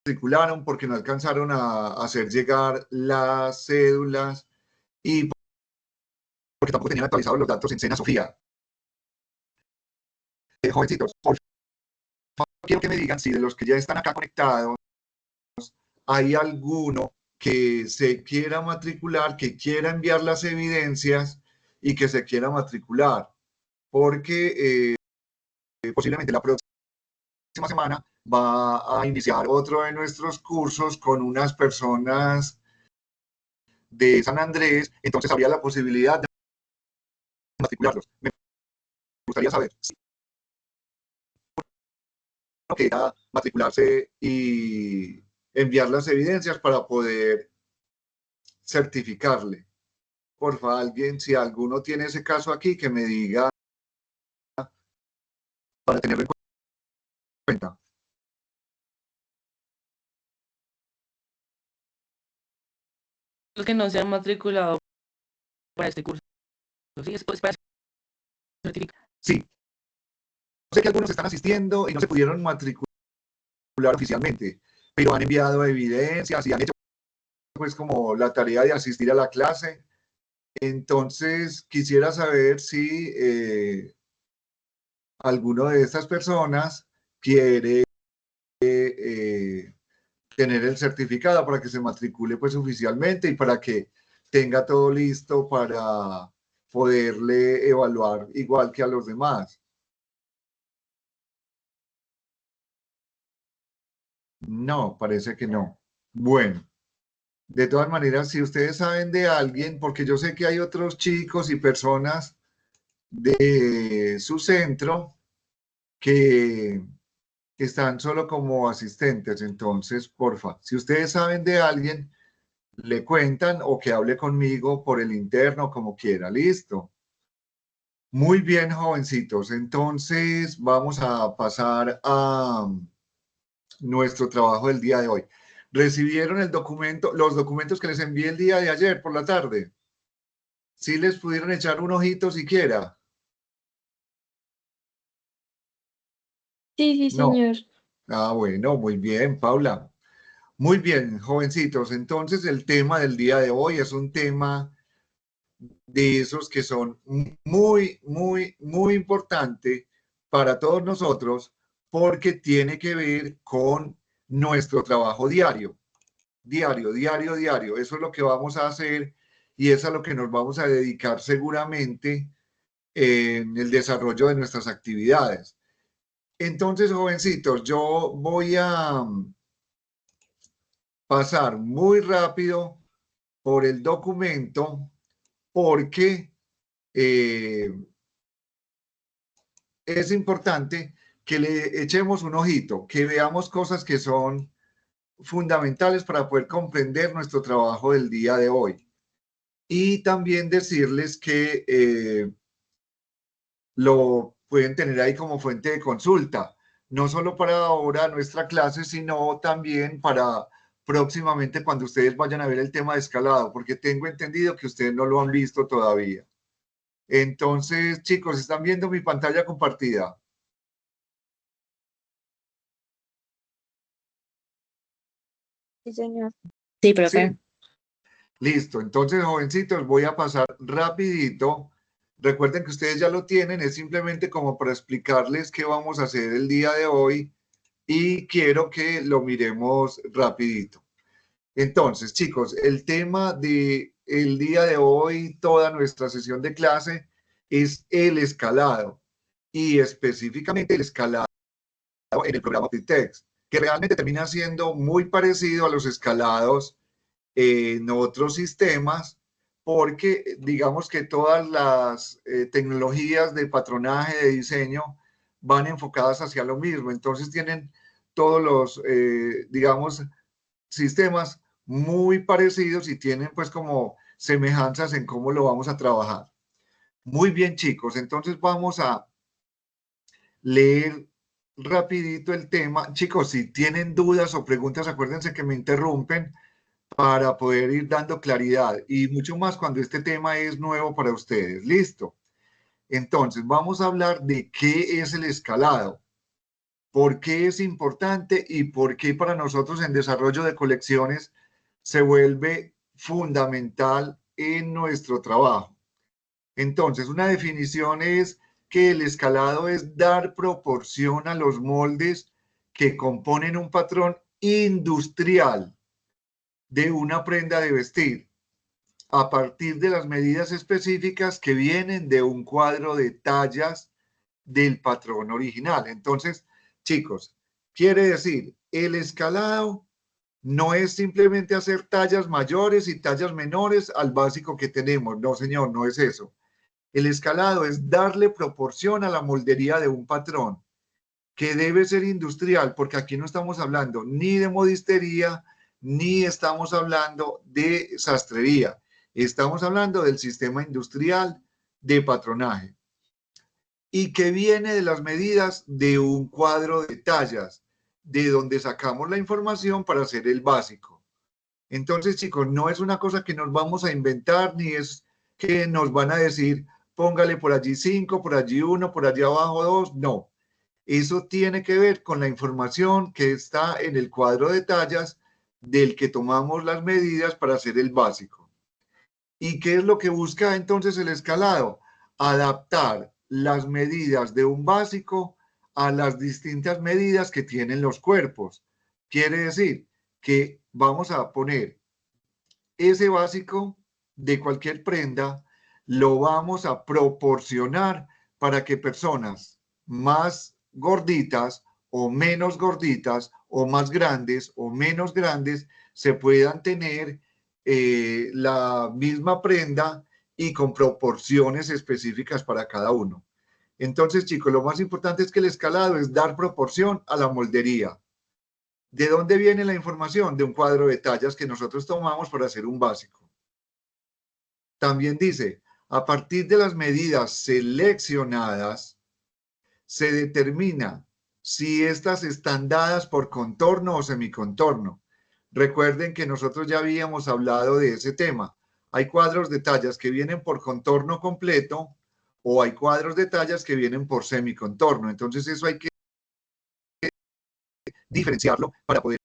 matricularon porque no alcanzaron a hacer llegar las cédulas y porque tampoco tenían actualizados los datos en Sena Sofía. Jovencitos, por favor, quiero que me digan si de los que ya están acá conectados hay alguno que se quiera matricular, que quiera enviar las evidencias y que se quiera matricular, porque posiblemente la próxima semana va a iniciar otro de nuestros cursos con unas personas de San Andrés, entonces habría la posibilidad de matricularlos. Me gustaría saber si uno quiera matricularse y enviar las evidencias para poder certificarle. Porfa, alguien, si alguno tiene ese caso aquí, que me diga para tenerlo en cuenta. Los que no se han matriculado para este curso, ¿sí? Es para certificar. Sí, sé que algunos están asistiendo y no se pudieron matricular oficialmente, pero han enviado evidencias y han hecho pues como la tarea de asistir a la clase. Entonces quisiera saber si alguno de estas personas quiere tener el certificado para que se matricule pues oficialmente y para que tenga todo listo para poderle evaluar igual que a los demás. No, parece que no. Bueno, de todas maneras, si ustedes saben de alguien, porque yo sé que hay otros chicos y personas de su centro que están solo como asistentes, entonces, porfa, si ustedes saben de alguien, le cuentan o que hable conmigo por el interno, como quiera, listo. Muy bien, jovencitos, entonces vamos a pasar a nuestro trabajo del día de hoy. ¿Recibieron el documento, los documentos que les envié el día de ayer por la tarde? ¿Sí les pudieron echar un ojito siquiera? Sí, sí, No. señor. Ah, bueno, muy bien, Paula. Muy bien, jovencitos. Entonces, el tema del día de hoy es un tema de esos que son muy importante para todos nosotros porque tiene que ver con nuestro trabajo diario. Diario. Eso es lo que vamos a hacer y es a lo que nos vamos a dedicar seguramente en el desarrollo de nuestras actividades. Entonces, jovencitos, yo voy a pasar muy rápido por el documento porque es importante que le echemos un ojito, que veamos cosas que son fundamentales para poder comprender nuestro trabajo del día de hoy. Y también decirles que lo pueden tener ahí como fuente de consulta, no solo para ahora nuestra clase, sino también para próximamente cuando ustedes vayan a ver el tema de escalado, porque tengo entendido que ustedes no lo han visto todavía. Entonces, chicos, ¿están viendo mi pantalla compartida? Sí, señor. Sí, Sí. profe. Listo. Entonces, jovencitos, voy a pasar rapidito. Recuerden que ustedes ya lo tienen, es simplemente como para explicarles qué vamos a hacer el día de hoy y quiero que lo miremos rapidito. Entonces, chicos, el tema de el día de hoy, toda nuestra sesión de clase es el escalado y específicamente el escalado en el programa Optitext, que realmente termina siendo muy parecido a los escalados en otros sistemas, porque digamos que todas las tecnologías de patronaje, de diseño, van enfocadas hacia lo mismo. Entonces tienen todos los, digamos, sistemas muy parecidos y tienen pues como semejanzas en cómo lo vamos a trabajar. Muy bien, chicos. Entonces vamos a leer rapidito el tema. Chicos, si tienen dudas o preguntas, acuérdense que me interrumpen para poder ir dando claridad y mucho más cuando este tema es nuevo para ustedes. Listo. Entonces, vamos a hablar de qué es el escalado. por qué es importante y por qué para nosotros en desarrollo de colecciones se vuelve fundamental en nuestro trabajo. Entonces, una definición es que el escalado es dar proporción a los moldes que componen un patrón industrial de una prenda de vestir a partir de las medidas específicas que vienen de un cuadro de tallas del patrón original. Entonces, chicos, quiere decir, el escalado no es simplemente hacer tallas mayores y tallas menores al básico que tenemos. No, señor, no es eso. El escalado es darle proporción a la moldería de un patrón que debe ser industrial, porque aquí no estamos hablando ni de modistería, ni estamos hablando de sastrería. Estamos hablando del sistema industrial de patronaje y que viene de las medidas de un cuadro de tallas, de donde sacamos la información para hacer el básico. Entonces, chicos, no es una cosa que nos vamos a inventar, ni es que nos van a decir, póngale por allí 5, por allí 1, por allí abajo 2. No, eso tiene que ver con la información que está en el cuadro de tallas del que tomamos las medidas para hacer el básico. ¿Y qué es lo que busca entonces el escalado? Adaptar las medidas de un básico a las distintas medidas que tienen los cuerpos. Quiere decir que vamos a poner ese básico de cualquier prenda, lo vamos a proporcionar para que personas más gorditas o menos gorditas o más grandes o menos grandes se puedan tener la misma prenda y con proporciones específicas para cada uno. Entonces, chicos, lo más importante es que el escalado es dar proporción a la moldería. ¿De dónde viene la información? De un cuadro de tallas que nosotros tomamos para hacer un básico. También dice, a partir de las medidas seleccionadas, se determina si estas están dadas por contorno o semicontorno. Recuerden que nosotros ya habíamos hablado de ese tema. Hay cuadros de tallas que vienen por contorno completo o hay cuadros de tallas que vienen por semicontorno. Entonces eso hay que diferenciarlo para poder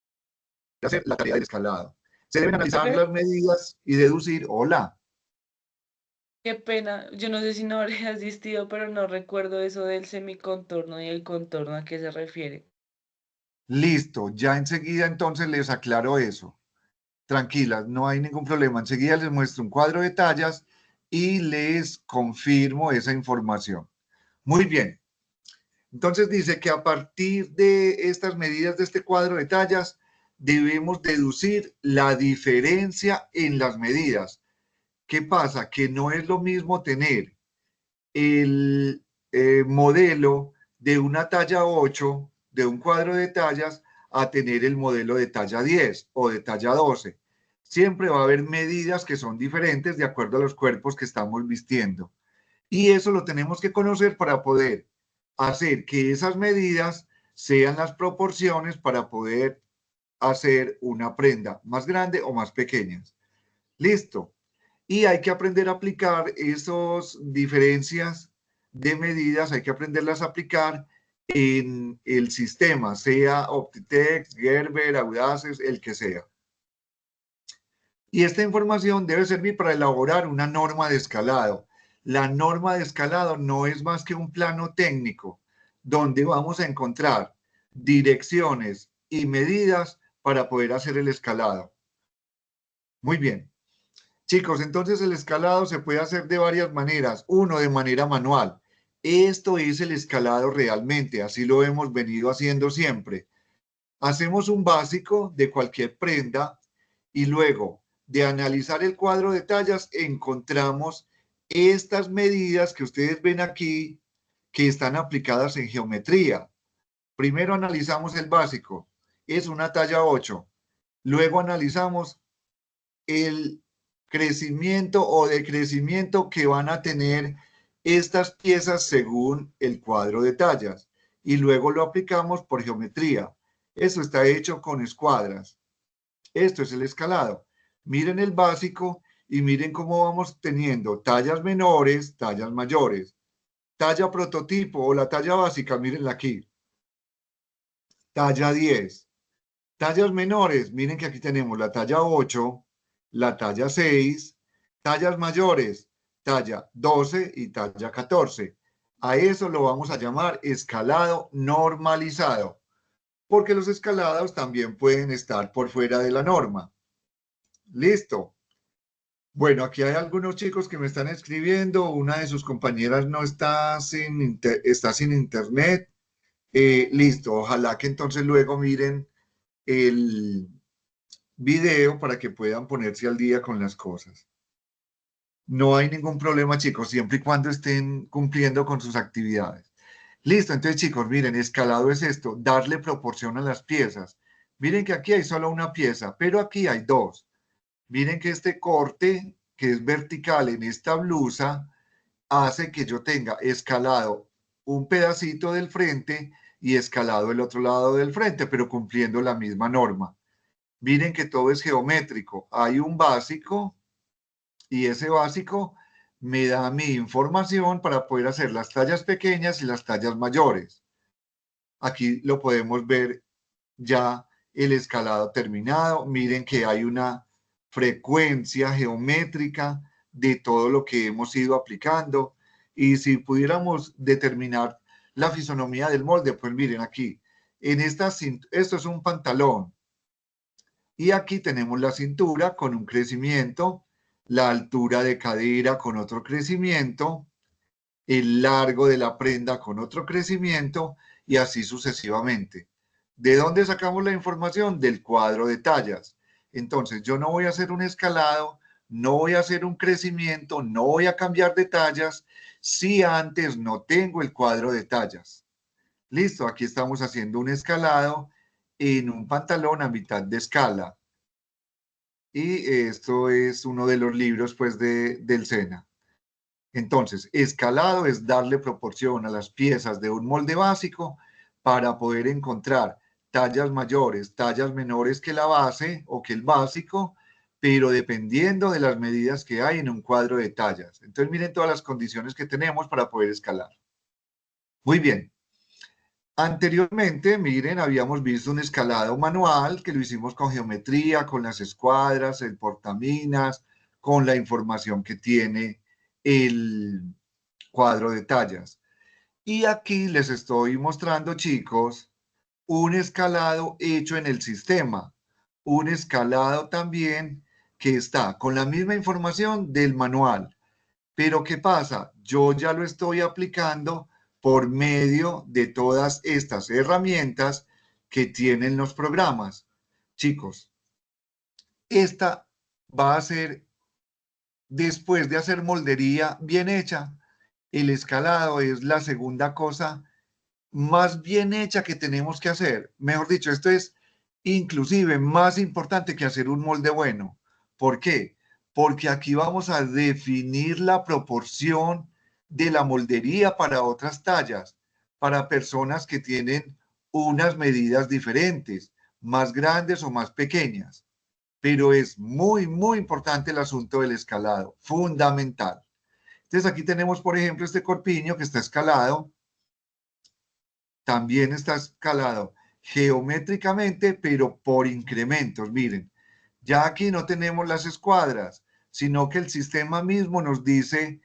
hacer la tarea del escalado. Se deben analizar las medidas y deducir, hola. Qué pena, yo no sé si no habré asistido, pero no recuerdo eso del semicontorno y el contorno a qué se refiere. Listo, ya enseguida entonces les aclaro eso. Tranquilas, no hay ningún problema. Enseguida les muestro un cuadro de tallas y les confirmo esa información. Muy bien. Entonces dice que a partir de estas medidas de este cuadro de tallas debemos deducir la diferencia en las medidas. ¿Qué pasa? Que no es lo mismo tener el modelo de una talla 8 de un cuadro de tallas a tener el modelo de talla 10 o de talla 12. Siempre va a haber medidas que son diferentes de acuerdo a los cuerpos que estamos vistiendo. Y eso lo tenemos que conocer para poder hacer que esas medidas sean las proporciones para poder hacer una prenda más grande o más pequeña. Listo. Y hay que aprender a aplicar esas diferencias de medidas, hay que aprenderlas a aplicar en el sistema, sea Optitex, Gerber, Audaces, el que sea. Y esta información debe servir para elaborar una norma de escalado. La norma de escalado no es más que un plano técnico donde vamos a encontrar direcciones y medidas para poder hacer el escalado. Muy bien. Chicos, entonces el escalado se puede hacer de varias maneras. Uno, de manera manual. Esto es el escalado realmente, así lo hemos venido haciendo siempre. Hacemos un básico de cualquier prenda y luego de analizar el cuadro de tallas encontramos estas medidas que ustedes ven aquí que están aplicadas en geometría. Primero analizamos el básico, es una talla 8. Luego analizamos el crecimiento o decrecimiento que van a tener estas piezas según el cuadro de tallas y luego lo aplicamos por geometría. Eso está hecho con escuadras. Esto es el escalado. Miren el básico y miren cómo vamos teniendo tallas menores, tallas mayores. Talla prototipo o la talla básica, mírenla aquí. talla 10. Tallas menores, miren que aquí tenemos la talla 8, la talla 6, tallas mayores, talla 12 y talla 14. A eso lo vamos a llamar escalado normalizado, porque los escalados también pueden estar por fuera de la norma. Listo. Bueno, aquí hay algunos chicos que me están escribiendo. Una de sus compañeras no está está sin internet. Listo. Ojalá que entonces luego miren el video para que puedan ponerse al día con las cosas. No hay ningún problema, chicos, siempre y cuando estén cumpliendo con sus actividades. Listo, entonces, chicos, miren, escalado es esto, darle proporción a las piezas. Miren que aquí hay solo una pieza, pero aquí hay dos. Miren que este corte, que es vertical en esta blusa, hace que yo tenga escalado un pedacito del frente y escalado el otro lado del frente, pero cumpliendo la misma norma. Miren que todo es geométrico. Hay un básico y ese básico me da mi información para poder hacer las tallas pequeñas y las tallas mayores. Aquí lo podemos ver ya el escalado terminado. Miren que hay una frecuencia geométrica de todo lo que hemos ido aplicando. Y si pudiéramos determinar la fisonomía del molde, pues miren aquí, esto es un pantalón. Y aquí tenemos la cintura con un crecimiento, la altura de cadera con otro crecimiento, el largo de la prenda con otro crecimiento y así sucesivamente. ¿De dónde sacamos la información? Del cuadro de tallas. Entonces yo no voy a hacer un escalado, no voy a hacer un crecimiento, no voy a cambiar de tallas si antes no tengo el cuadro de tallas. Listo, aquí estamos haciendo un escalado en un pantalón a mitad de escala. Y esto es uno de los libros pues del SENA. Entonces, escalado es darle proporción a las piezas de un molde básico para poder encontrar tallas mayores, tallas menores que la base o que el básico, pero dependiendo de las medidas que hay en un cuadro de tallas. Entonces, miren todas las condiciones que tenemos para poder escalar. Muy bien. Anteriormente, miren, habíamos visto un escalado manual que lo hicimos con geometría, con las escuadras, el portaminas, con la información que tiene el cuadro de tallas. Y aquí les estoy mostrando, chicos, un escalado hecho en el sistema, un escalado también que está con la misma información del manual. Pero ¿qué pasa? Yo ya lo estoy aplicando por medio de todas estas herramientas que tienen los programas. Chicos, esta va a ser, después de hacer moldería bien hecha, el escalado es la segunda cosa más bien hecha que tenemos que hacer. Mejor dicho, esto es inclusive más importante que hacer un molde bueno. ¿Por qué? Porque aquí vamos a definir la proporción de la moldería para otras tallas, para personas que tienen unas medidas diferentes, más grandes o más pequeñas. Pero es muy, muy importante el asunto del escalado, fundamental. Entonces aquí tenemos, por ejemplo, este corpiño que está escalado. También está escalado geométricamente, pero por incrementos. Miren, ya aquí no tenemos las escuadras, sino que el sistema mismo nos dice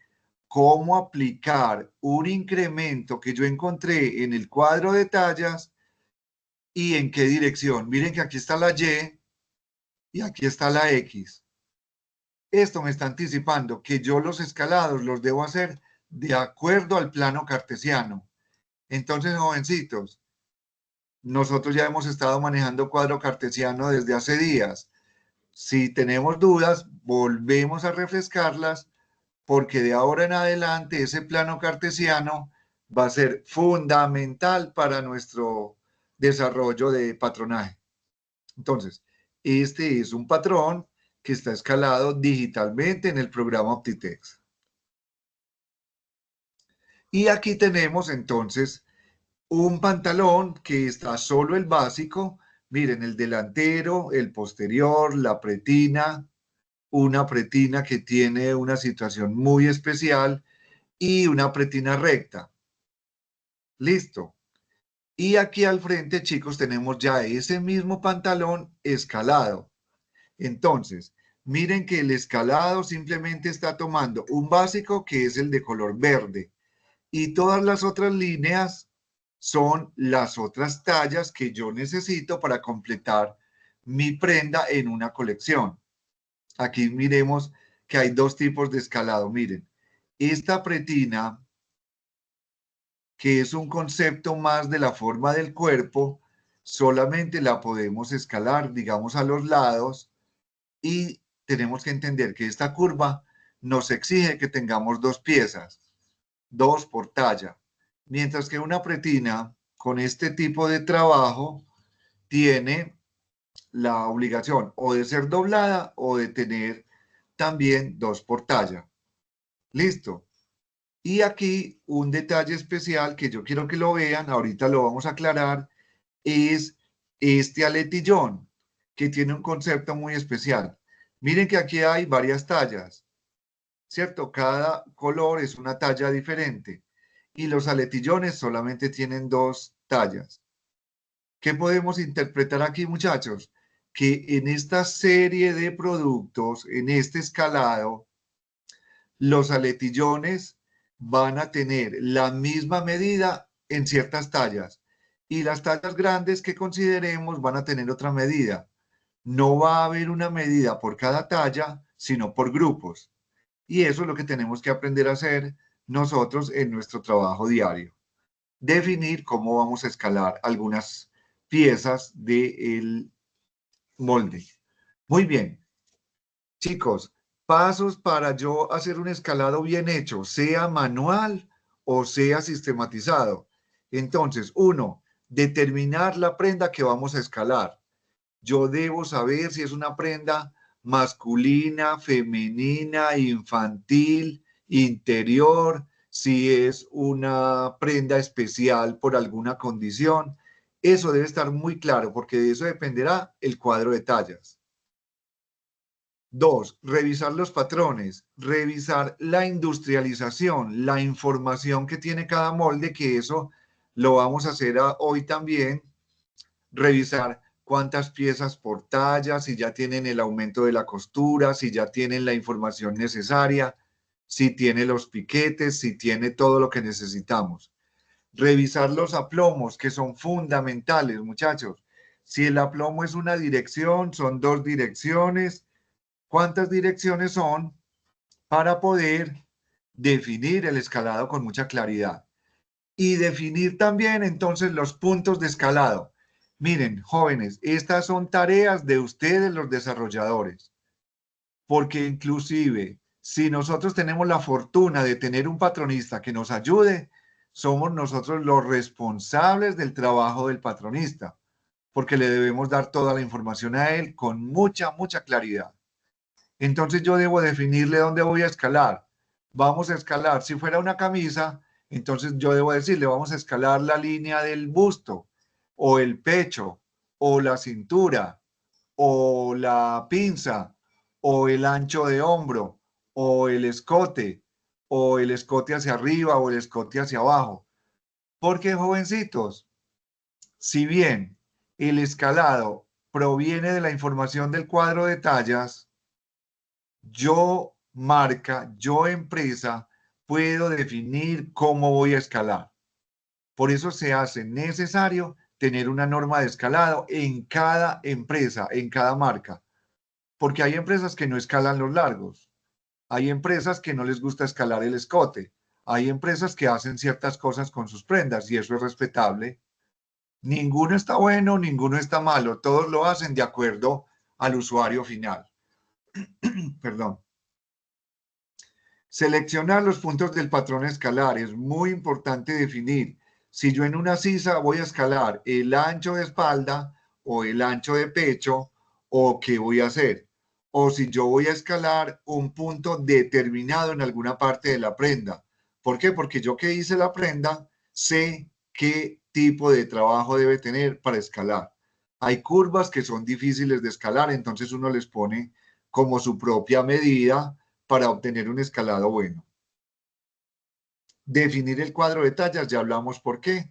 cómo aplicar un incremento que yo encontré en el cuadro de tallas y en qué dirección. Miren que aquí está la Y y aquí está la X. Esto me está anticipando que yo los escalados los debo hacer de acuerdo al plano cartesiano. Entonces, jovencitos, nosotros ya hemos estado manejando cuadro cartesiano desde hace días. Si tenemos dudas, volvemos a refrescarlas porque de ahora en adelante ese plano cartesiano va a ser fundamental para nuestro desarrollo de patronaje. Entonces, este es un patrón que está escalado digitalmente en el programa Optitext. Y aquí tenemos entonces un pantalón que está solo el básico. Miren, el delantero, el posterior, la pretina, una pretina que tiene una situación muy especial y una pretina recta. Listo. Y aquí al frente, chicos, tenemos ya ese mismo pantalón escalado. Entonces, miren que el escalado simplemente está tomando un básico que es el de color verde. Y todas las otras líneas son las otras tallas que yo necesito para completar mi prenda en una colección. Aquí miremos que hay dos tipos de escalado. Miren, esta pretina, que es un concepto más de la forma del cuerpo, solamente la podemos escalar, digamos, a los lados, y tenemos que entender que esta curva nos exige que tengamos dos piezas, dos por talla, mientras que una pretina con este tipo de trabajo tiene la obligación o de ser doblada o de tener también dos por talla. Listo. Y aquí un detalle especial que yo quiero que lo vean, ahorita lo vamos a aclarar, es este aletillón, que tiene un concepto muy especial. Miren que aquí hay varias tallas, ¿cierto? Cada color es una talla diferente y los aletillones solamente tienen dos tallas. ¿Qué podemos interpretar aquí, muchachos? Que en esta serie de productos, en este escalado, los aletillones van a tener la misma medida en ciertas tallas y las tallas grandes que consideremos van a tener otra medida. No va a haber una medida por cada talla, sino por grupos. Y eso es lo que tenemos que aprender a hacer nosotros en nuestro trabajo diario. Definir cómo vamos a escalar algunas piezas del molde. Muy bien, chicos, pasos para yo hacer un escalado bien hecho, sea manual o sea sistematizado. Entonces, uno, determinar la prenda que vamos a escalar. Yo debo saber si es una prenda masculina, femenina, infantil, interior, si es una prenda especial por alguna condición. Eso debe estar muy claro porque de eso dependerá el cuadro de tallas. Dos, revisar los patrones, revisar la industrialización, la información que tiene cada molde, que eso lo vamos a hacer hoy también. Revisar cuántas piezas por talla, si ya tienen el aumento de la costura, si ya tienen la información necesaria, si tiene los piquetes, si tiene todo lo que necesitamos. Revisar los aplomos, que son fundamentales, muchachos. Si el aplomo es una dirección, son dos direcciones. ¿Cuántas direcciones son? Para poder definir el escalado con mucha claridad. Y definir también entonces los puntos de escalado. Miren, jóvenes, estas son tareas de ustedes los desarrolladores, porque inclusive si nosotros tenemos la fortuna de tener un patronista que nos ayude, somos nosotros los responsables del trabajo del patronista, porque le debemos dar toda la información a él con mucha, mucha claridad. Entonces yo debo definirle dónde voy a escalar. Vamos a escalar, si fuera una camisa, entonces yo debo decirle, vamos a escalar la línea del busto, o el pecho, o la cintura, o la pinza, o el ancho de hombro, o el escote hacia arriba, o el escote hacia abajo. Porque, jovencitos, si bien el escalado proviene de la información del cuadro de tallas, yo marca, yo empresa, puedo definir cómo voy a escalar. Por eso se hace necesario tener una norma de escalado en cada empresa, en cada marca, porque hay empresas que no escalan los largos, hay empresas que no les gusta escalar el escote, hay empresas que hacen ciertas cosas con sus prendas y eso es respetable. Ninguno está bueno, ninguno está malo, todos lo hacen de acuerdo al usuario final. Perdón. Seleccionar los puntos del patrón escalar. Es muy importante definir si yo en una sisa voy a escalar el ancho de espalda o el ancho de pecho o qué voy a hacer. O si yo voy a escalar un punto determinado en alguna parte de la prenda. ¿Por qué? Porque yo que hice la prenda sé qué tipo de trabajo debe tener para escalar. Hay curvas que son difíciles de escalar, entonces uno les pone como su propia medida para obtener un escalado bueno. Definir el cuadro de tallas, ya hablamos por qué.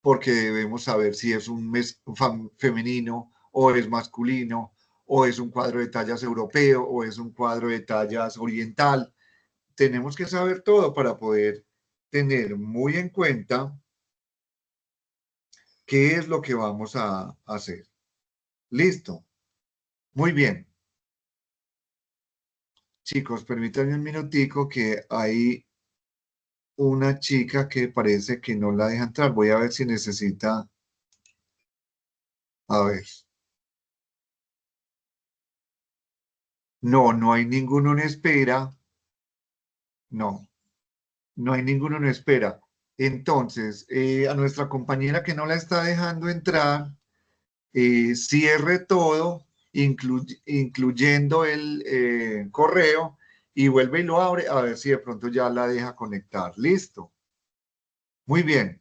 porque debemos saber si es un femenino o es masculino, o es un cuadro de tallas europeo, o es un cuadro de tallas oriental. Tenemos que saber todo para poder tener muy en cuenta qué es lo que vamos a hacer. Listo. Muy bien. Chicos, permítanme un minutico que hay una chica que parece que no la deja entrar. Voy a ver si necesita... A ver. No, no hay ninguno en espera. No, no hay ninguno en espera. Entonces, a nuestra compañera que no la está dejando entrar, cierre todo, incluyendo el correo, y vuelve y lo abre a ver si de pronto ya la deja conectar. Listo. Muy bien.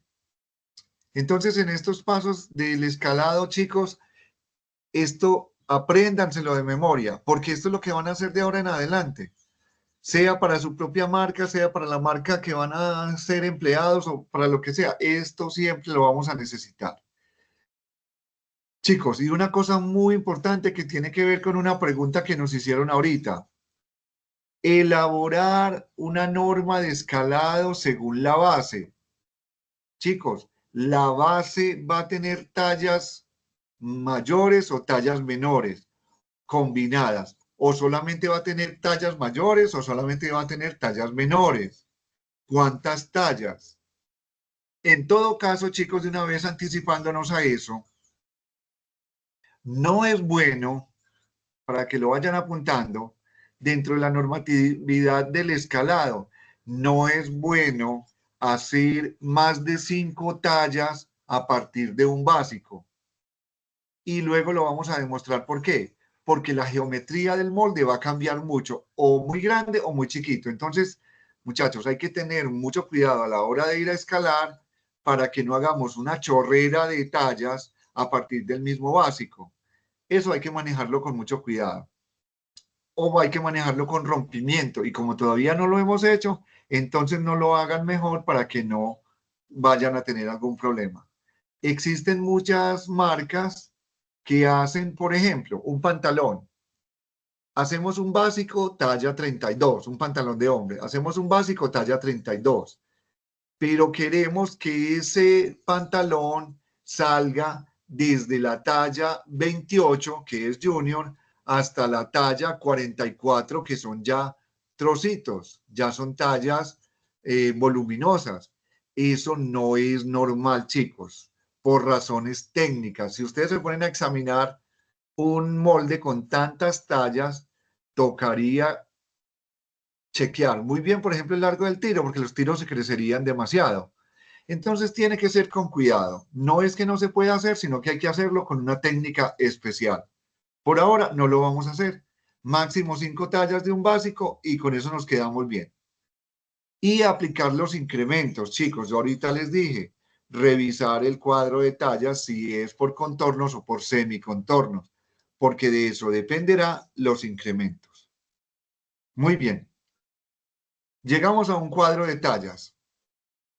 Entonces, en estos pasos del escalado, chicos, esto apréndanselo de memoria, porque esto es lo que van a hacer de ahora en adelante. Sea para su propia marca, sea para la marca que van a ser empleados o para lo que sea. Esto siempre lo vamos a necesitar. Chicos, y una cosa muy importante que tiene que ver con una pregunta que nos hicieron ahorita. Elaborar una norma de escalado según la base. Chicos, la base va a tener tallas mayores o tallas menores combinadas, o solamente va a tener tallas mayores o solamente va a tener tallas menores. ¿Cuántas tallas? En todo caso, chicos, de una vez anticipándonos a eso, no es bueno, para que lo vayan apuntando, dentro de la normatividad del escalado, no es bueno hacer más de 5 tallas a partir de un básico. Y luego lo vamos a demostrar por qué. Porque la geometría del molde va a cambiar mucho, o muy grande o muy chiquito. Entonces, muchachos, hay que tener mucho cuidado a la hora de ir a escalar para que no hagamos una chorrera de tallas a partir del mismo básico. Eso hay que manejarlo con mucho cuidado. O hay que manejarlo con rompimiento. Y como todavía no lo hemos hecho, entonces no lo hagan mejor para que no vayan a tener algún problema. Existen muchas marcas que hacen, por ejemplo, un pantalón. Hacemos un básico talla 32, un pantalón de hombre. Hacemos un básico talla 32, pero queremos que ese pantalón salga desde la talla 28, que es junior, hasta la talla 44, que son ya trocitos, ya son tallas voluminosas. Eso no es normal, chicos, por razones técnicas. Si ustedes se ponen a examinar un molde con tantas tallas, tocaría chequear muy bien, por ejemplo, el largo del tiro, porque los tiros se crecerían demasiado. Entonces tiene que ser con cuidado. No es que no se pueda hacer, sino que hay que hacerlo con una técnica especial. Por ahora no lo vamos a hacer. Máximo 5 tallas de un básico y con eso nos quedamos bien. Y aplicar los incrementos, chicos. Yo ahorita les dije, revisar el cuadro de tallas si es por contornos o por semicontornos, porque de eso dependerá los incrementos. Muy bien. Llegamos a un cuadro de tallas.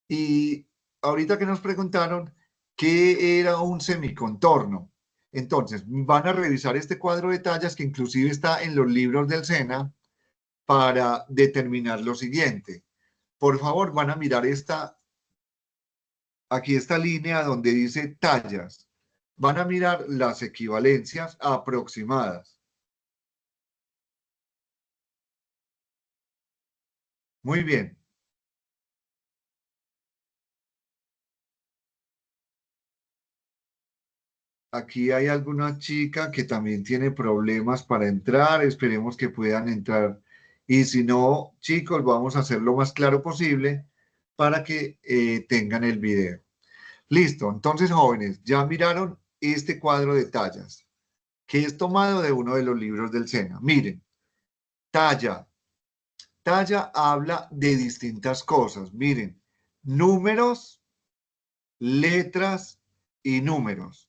Y ahorita que nos preguntaron qué era un semicontorno. Entonces, van a revisar este cuadro de tallas que inclusive está en los libros del SENA para determinar lo siguiente. Por favor, van a mirar aquí esta línea donde dice tallas. Van a mirar las equivalencias aproximadas. Muy bien. Aquí hay alguna chica que también tiene problemas para entrar. Esperemos que puedan entrar. Y si no, chicos, vamos a hacer lo más claro posible para que tengan el video. Listo. Entonces, jóvenes, ya miraron este cuadro de tallas, que es tomado de uno de los libros del SENA. Miren, talla. Talla habla de distintas cosas. Miren, números, letras y números.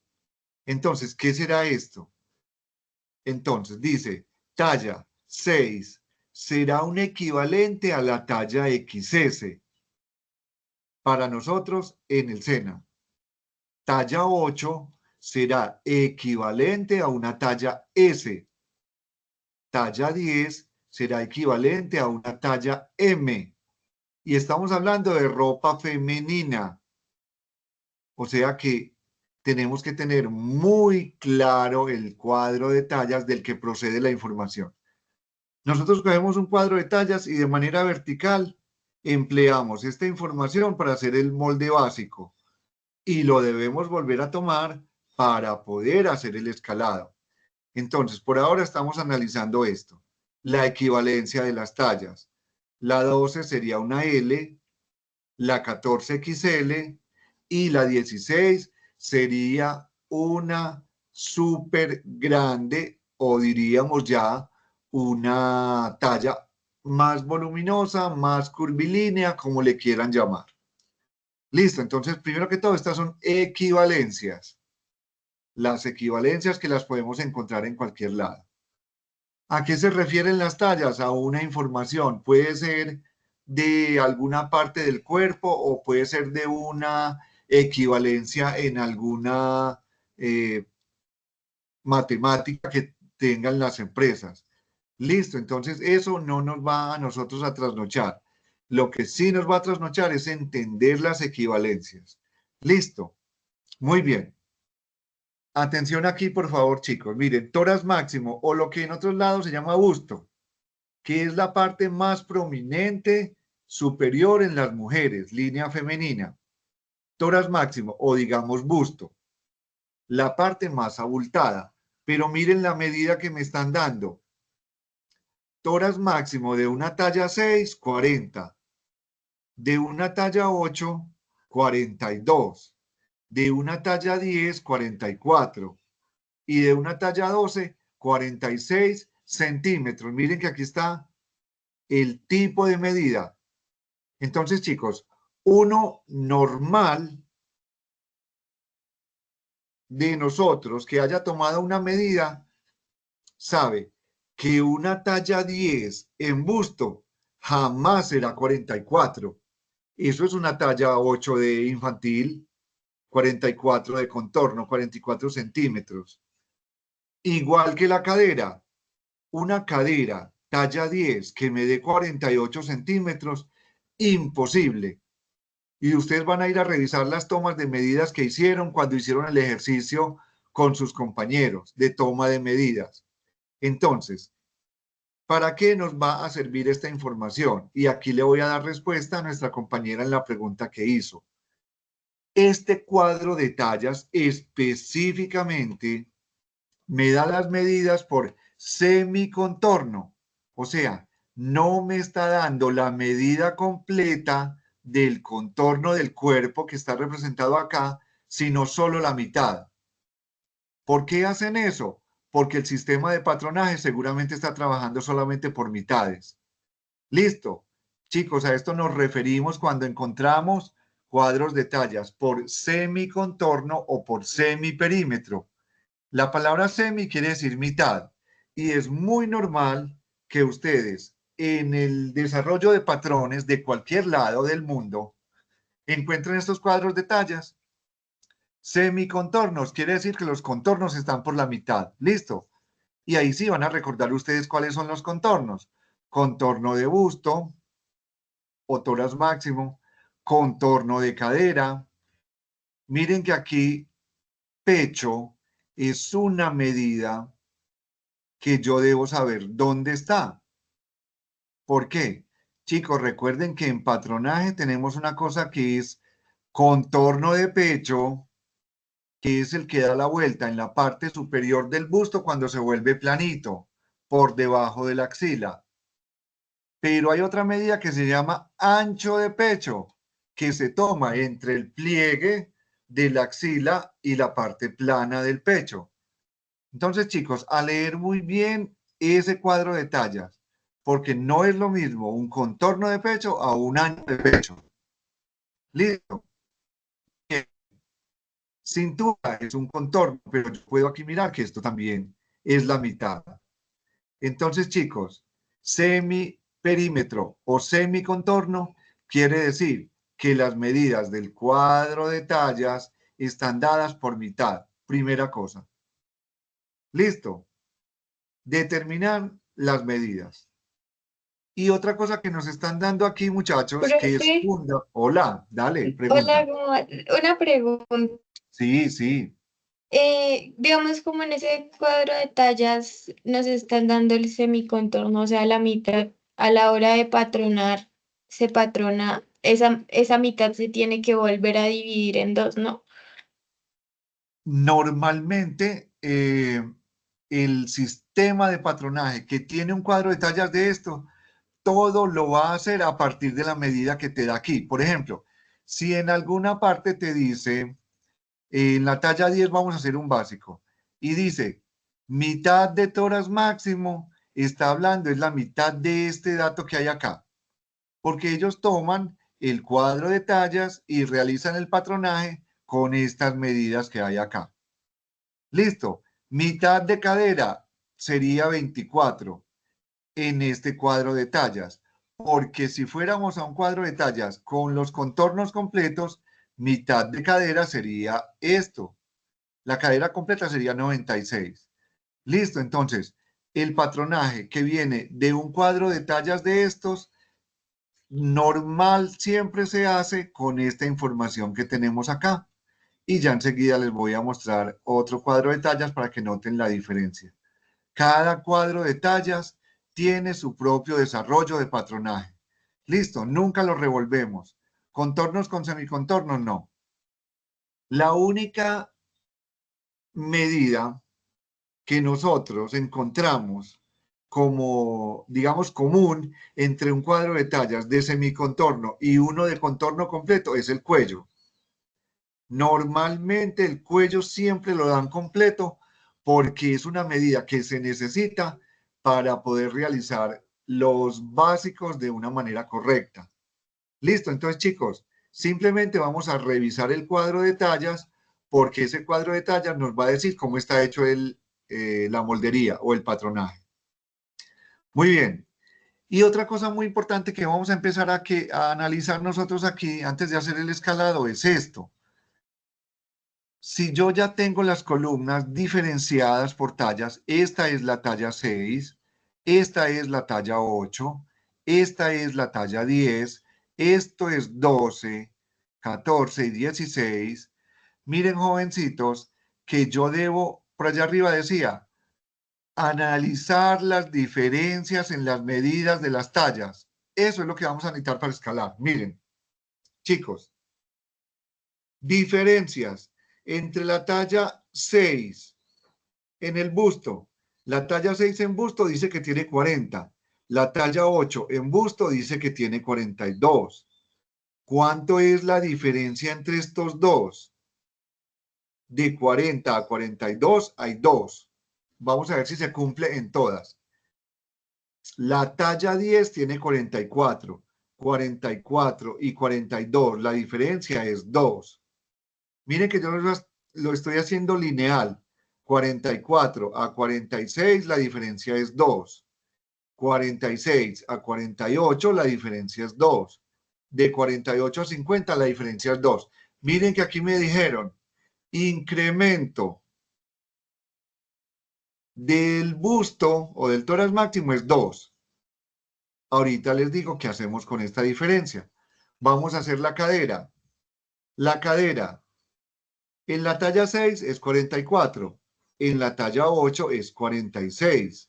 Entonces, ¿qué será esto? Entonces dice, talla 6 será un equivalente a la talla XS para nosotros en el SENA. talla 8 será equivalente a una talla S. Talla 10 será equivalente a una talla M. Y estamos hablando de ropa femenina. O sea que tenemos que tener muy claro el cuadro de tallas del que procede la información. Nosotros cogemos un cuadro de tallas y de manera vertical empleamos esta información para hacer el molde básico y lo debemos volver a tomar para poder hacer el escalado. Entonces, por ahora estamos analizando esto, la equivalencia de las tallas. La 12 sería una L, la 14XL y la 16 sería una súper grande o diríamos ya una talla más voluminosa, más curvilínea, como le quieran llamar. Listo, entonces primero que todo estas son equivalencias. Las equivalencias que las podemos encontrar en cualquier lado. ¿A qué se refieren las tallas? A una información. Puede ser de alguna parte del cuerpo o puede ser de una equivalencia en alguna matemática que tengan las empresas. Listo, entonces eso no nos va a nosotros a trasnochar. Lo que sí nos va a trasnochar es entender las equivalencias. Listo, muy bien. Atención aquí, por favor, chicos. Miren, tórax máximo o lo que en otros lados se llama busto, que es la parte más prominente superior en las mujeres, línea femenina. Tórax máximo o digamos busto, la parte más abultada. Pero miren la medida que me están dando. Tórax máximo de una talla 6, 40. De una talla 8, 42. De una talla 10, 44. Y de una talla 12, 46 centímetros. Miren que aquí está el tipo de medida. Entonces, chicos, uno normal de nosotros que haya tomado una medida sabe que una talla 10 en busto jamás será 44. Eso es una talla 8 de infantil, 44 de contorno, 44 centímetros. Igual que la cadera. Una cadera talla 10 que me dé 48 centímetros, imposible. Y ustedes van a ir a revisar las tomas de medidas que hicieron cuando hicieron el ejercicio con sus compañeros de toma de medidas. Entonces, ¿para qué nos va a servir esta información? Y aquí le voy a dar respuesta a nuestra compañera en la pregunta que hizo. Este cuadro de tallas específicamente me da las medidas por semicontorno. O sea, no me está dando la medida completa del contorno del cuerpo que está representado acá, sino solo la mitad. ¿Por qué hacen eso? Porque el sistema de patronaje seguramente está trabajando solamente por mitades. Listo. Chicos, a esto nos referimos cuando encontramos cuadros de tallas por semicontorno o por semiperímetro. La palabra semi quiere decir mitad y es muy normal que ustedes en el desarrollo de patrones de cualquier lado del mundo encuentren estos cuadros de tallas. Semicontornos quiere decir que los contornos están por la mitad. Listo. Y ahí sí van a recordar ustedes cuáles son los contornos. Contorno de busto o tórax máximo, contorno de cadera. Miren que aquí pecho es una medida que yo debo saber dónde está. ¿Por qué? Chicos, recuerden que en patronaje tenemos una cosa que es contorno de pecho, que es el que da la vuelta en la parte superior del busto cuando se vuelve planito, por debajo de la axila. Pero hay otra medida que se llama ancho de pecho, que se toma entre el pliegue de la axila y la parte plana del pecho. Entonces, chicos, a leer muy bien ese cuadro de tallas, porque no es lo mismo un contorno de pecho a un ancho de pecho. Listo. Bien. Cintura es un contorno, pero yo puedo aquí mirar que esto también es la mitad. Entonces, chicos, semiperímetro o semicontorno quiere decir que las medidas del cuadro de tallas están dadas por mitad. Primera cosa. Listo. Determinar las medidas. Y otra cosa que nos están dando aquí, muchachos, que es Profe, funda. Hola, dale, hola, pregunta. una pregunta. Sí, sí. Digamos como en ese cuadro de tallas nos están dando el semicontorno, o sea, la mitad, a la hora de patronar, se patrona, esa mitad se tiene que volver a dividir en dos, ¿no? Normalmente, el sistema de patronaje que tiene un cuadro de tallas de esto, todo lo va a hacer a partir de la medida que te da aquí. Por ejemplo, si en alguna parte te dice, en la talla 10 vamos a hacer un básico, y dice, mitad de toras máximo, está hablando, es la mitad de este dato que hay acá, porque ellos toman el cuadro de tallas y realizan el patronaje con estas medidas que hay acá. Listo, mitad de cadera sería 24 en este cuadro de tallas, porque si fuéramos a un cuadro de tallas con los contornos completos, mitad de cadera sería esto. La cadera completa sería 96. Listo, entonces, el patronaje que viene de un cuadro de tallas de estos, normal siempre se hace con esta información que tenemos acá. Y ya enseguida les voy a mostrar otro cuadro de tallas para que noten la diferencia. Cada cuadro de tallas tiene su propio desarrollo de patronaje. Listo, nunca lo revolvemos. Contornos con semicontornos, no. La única medida que nosotros encontramos como, digamos, común entre un cuadro de tallas de semicontorno y uno de contorno completo es el cuello. Normalmente el cuello siempre lo dan completo porque es una medida que se necesita para poder realizar los básicos de una manera correcta. Listo, entonces chicos, simplemente vamos a revisar el cuadro de tallas porque ese cuadro de tallas nos va a decir cómo está hecho la moldería o el patronaje. Muy bien. Y otra cosa muy importante que vamos a empezar a analizar nosotros aquí antes de hacer el escalado es esto. Si yo ya tengo las columnas diferenciadas por tallas, esta es la talla 6, esta es la talla 8, esta es la talla 10, esto es 12, 14 y 16. Miren, jovencitos, que yo debo, por allá arriba decía, analizar las diferencias en las medidas de las tallas. Eso es lo que vamos a necesitar para escalar. Miren, chicos, diferencias entre la talla 6 en el busto. La talla 6 en busto dice que tiene 40. La talla 8 en busto dice que tiene 42. ¿Cuánto es la diferencia entre estos dos? De 40 a 42 hay 2. Vamos a ver si se cumple en todas. La talla 10 tiene 44. 44 y 42. La diferencia es 2. Miren que yo lo estoy haciendo lineal. 44 a 46, la diferencia es 2. 46 a 48, la diferencia es 2. De 48 a 50, la diferencia es 2. Miren que aquí me dijeron, incremento del busto o del tórax máximo es 2. Ahorita les digo qué hacemos con esta diferencia. Vamos a hacer la cadera. La cadera en la talla 6 es 44, en la talla 8 es 46,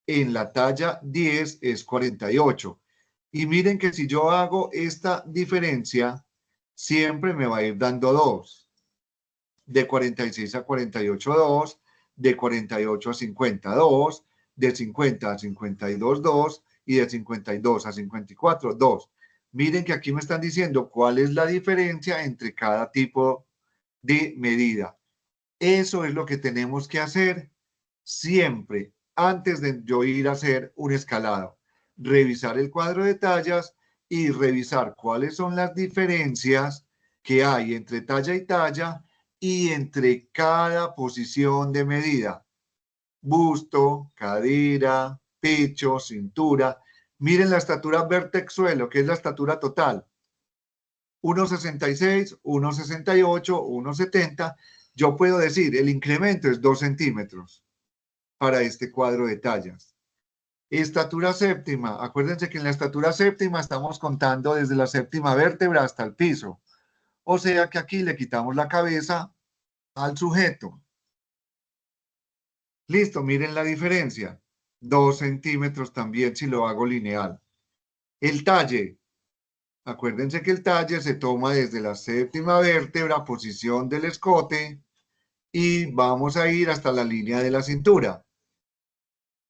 en la talla 10 es 48. Y miren que si yo hago esta diferencia, siempre me va a ir dando 2. De 46 a 48, 2. De 48 a 50, 2. De 50 a 52, 2. Y de 52 a 54, 2. Miren que aquí me están diciendo cuál es la diferencia entre cada tipo de medida. Eso es lo que tenemos que hacer siempre antes de yo ir a hacer un escalado. Revisar el cuadro de tallas y revisar cuáles son las diferencias que hay entre talla y talla y entre cada posición de medida. Busto, cadera, pecho, cintura. Miren la estatura vértex suelo, que es la estatura total. 1,66, 1,68, 1,70. Yo puedo decir, el incremento es 2 centímetros para este cuadro de tallas. Estatura séptima. Acuérdense que en la estatura séptima estamos contando desde la séptima vértebra hasta el piso. O sea que aquí le quitamos la cabeza al sujeto. Listo, miren la diferencia. 2 centímetros también si lo hago lineal. El talle. Acuérdense que el talle se toma desde la séptima vértebra, posición del escote, y vamos a ir hasta la línea de la cintura.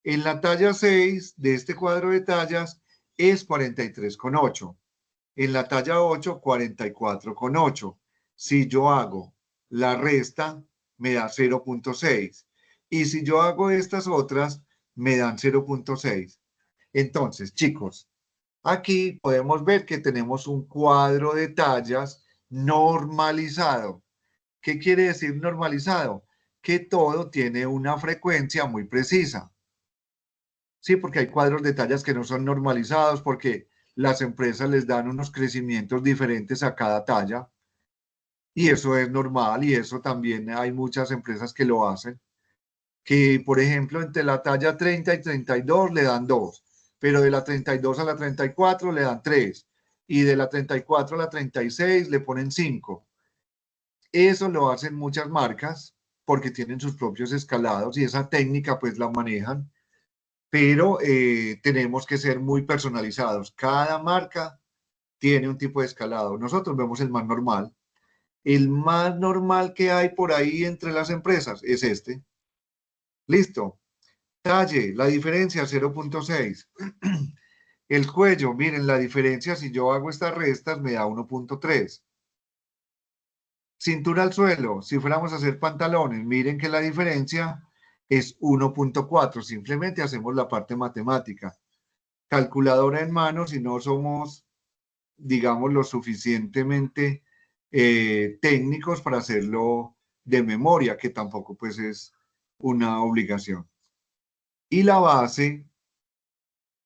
En la talla 6 de este cuadro de tallas es 43,8. En la talla 8, 44,8. Si yo hago la resta, me da 0,6. Y si yo hago estas otras, me dan 0,6. Entonces, chicos, aquí podemos ver que tenemos un cuadro de tallas normalizado. ¿Qué quiere decir normalizado? Que todo tiene una frecuencia muy precisa. Sí, porque hay cuadros de tallas que no son normalizados porque las empresas les dan unos crecimientos diferentes a cada talla y eso es normal y eso también hay muchas empresas que lo hacen, que por ejemplo entre la talla 30 y 32 le dan 2, pero de la 32 a la 34 le dan 3 y de la 34 a la 36 le ponen 5. Eso lo hacen muchas marcas porque tienen sus propios escalados y esa técnica pues la manejan, pero tenemos que ser muy personalizados. Cada marca tiene un tipo de escalado. Nosotros vemos el más normal. El más normal que hay por ahí entre las empresas es este. Listo. Talle, la diferencia 0,6. El cuello, miren, la diferencia si yo hago estas restas me da 1,3. Cintura al suelo, si fuéramos a hacer pantalones, miren que la diferencia es 1,4. Simplemente hacemos la parte matemática. Calculadora en mano, si no somos, digamos, lo suficientemente técnicos para hacerlo de memoria, que tampoco pues es una obligación. Y la base,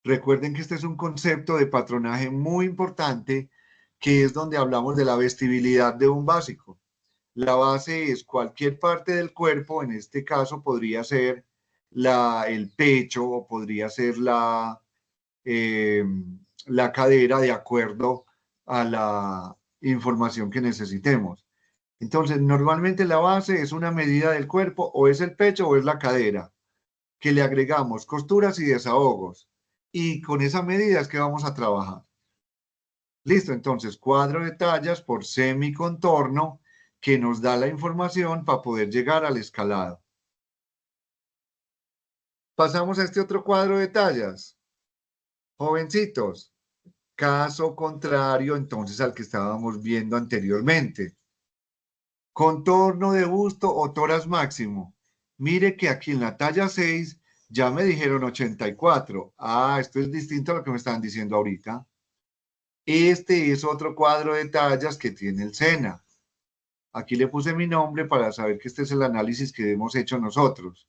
recuerden que este es un concepto de patronaje muy importante, que es donde hablamos de la vestibilidad de un básico. La base es cualquier parte del cuerpo, en este caso podría ser el pecho o podría ser la cadera de acuerdo a la información que necesitemos. Entonces, normalmente la base es una medida del cuerpo, o es el pecho o es la cadera, que le agregamos costuras y desahogos. Y con esa medida es que vamos a trabajar. Listo, entonces, cuadro de tallas por semicontorno que nos da la información para poder llegar al escalado. Pasamos a este otro cuadro de tallas. Jovencitos, caso contrario entonces al que estábamos viendo anteriormente. Contorno de busto o tórax máximo. Mire que aquí en la talla 6 ya me dijeron 84. Ah, esto es distinto a lo que me estaban diciendo ahorita. Este es otro cuadro de tallas que tiene el SENA. Aquí le puse mi nombre para saber que este es el análisis que hemos hecho nosotros.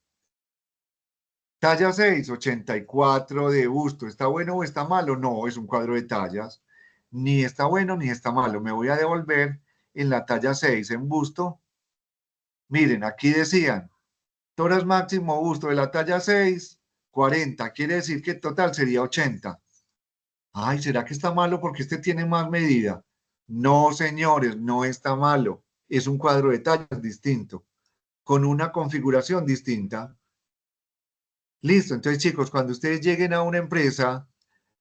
Talla 6, 84 de busto. ¿Está bueno o está malo? No, es un cuadro de tallas. Ni está bueno ni está malo. Me voy a devolver en la talla 6 en busto. Miren, aquí decían, tórax máximo busto de la talla 6, 40. Quiere decir que el total sería 80. Ay, ¿será que está malo porque este tiene más medida? No, señores, no está malo. Es un cuadro de tallas distinto, con una configuración distinta. Listo, entonces chicos, cuando ustedes lleguen a una empresa,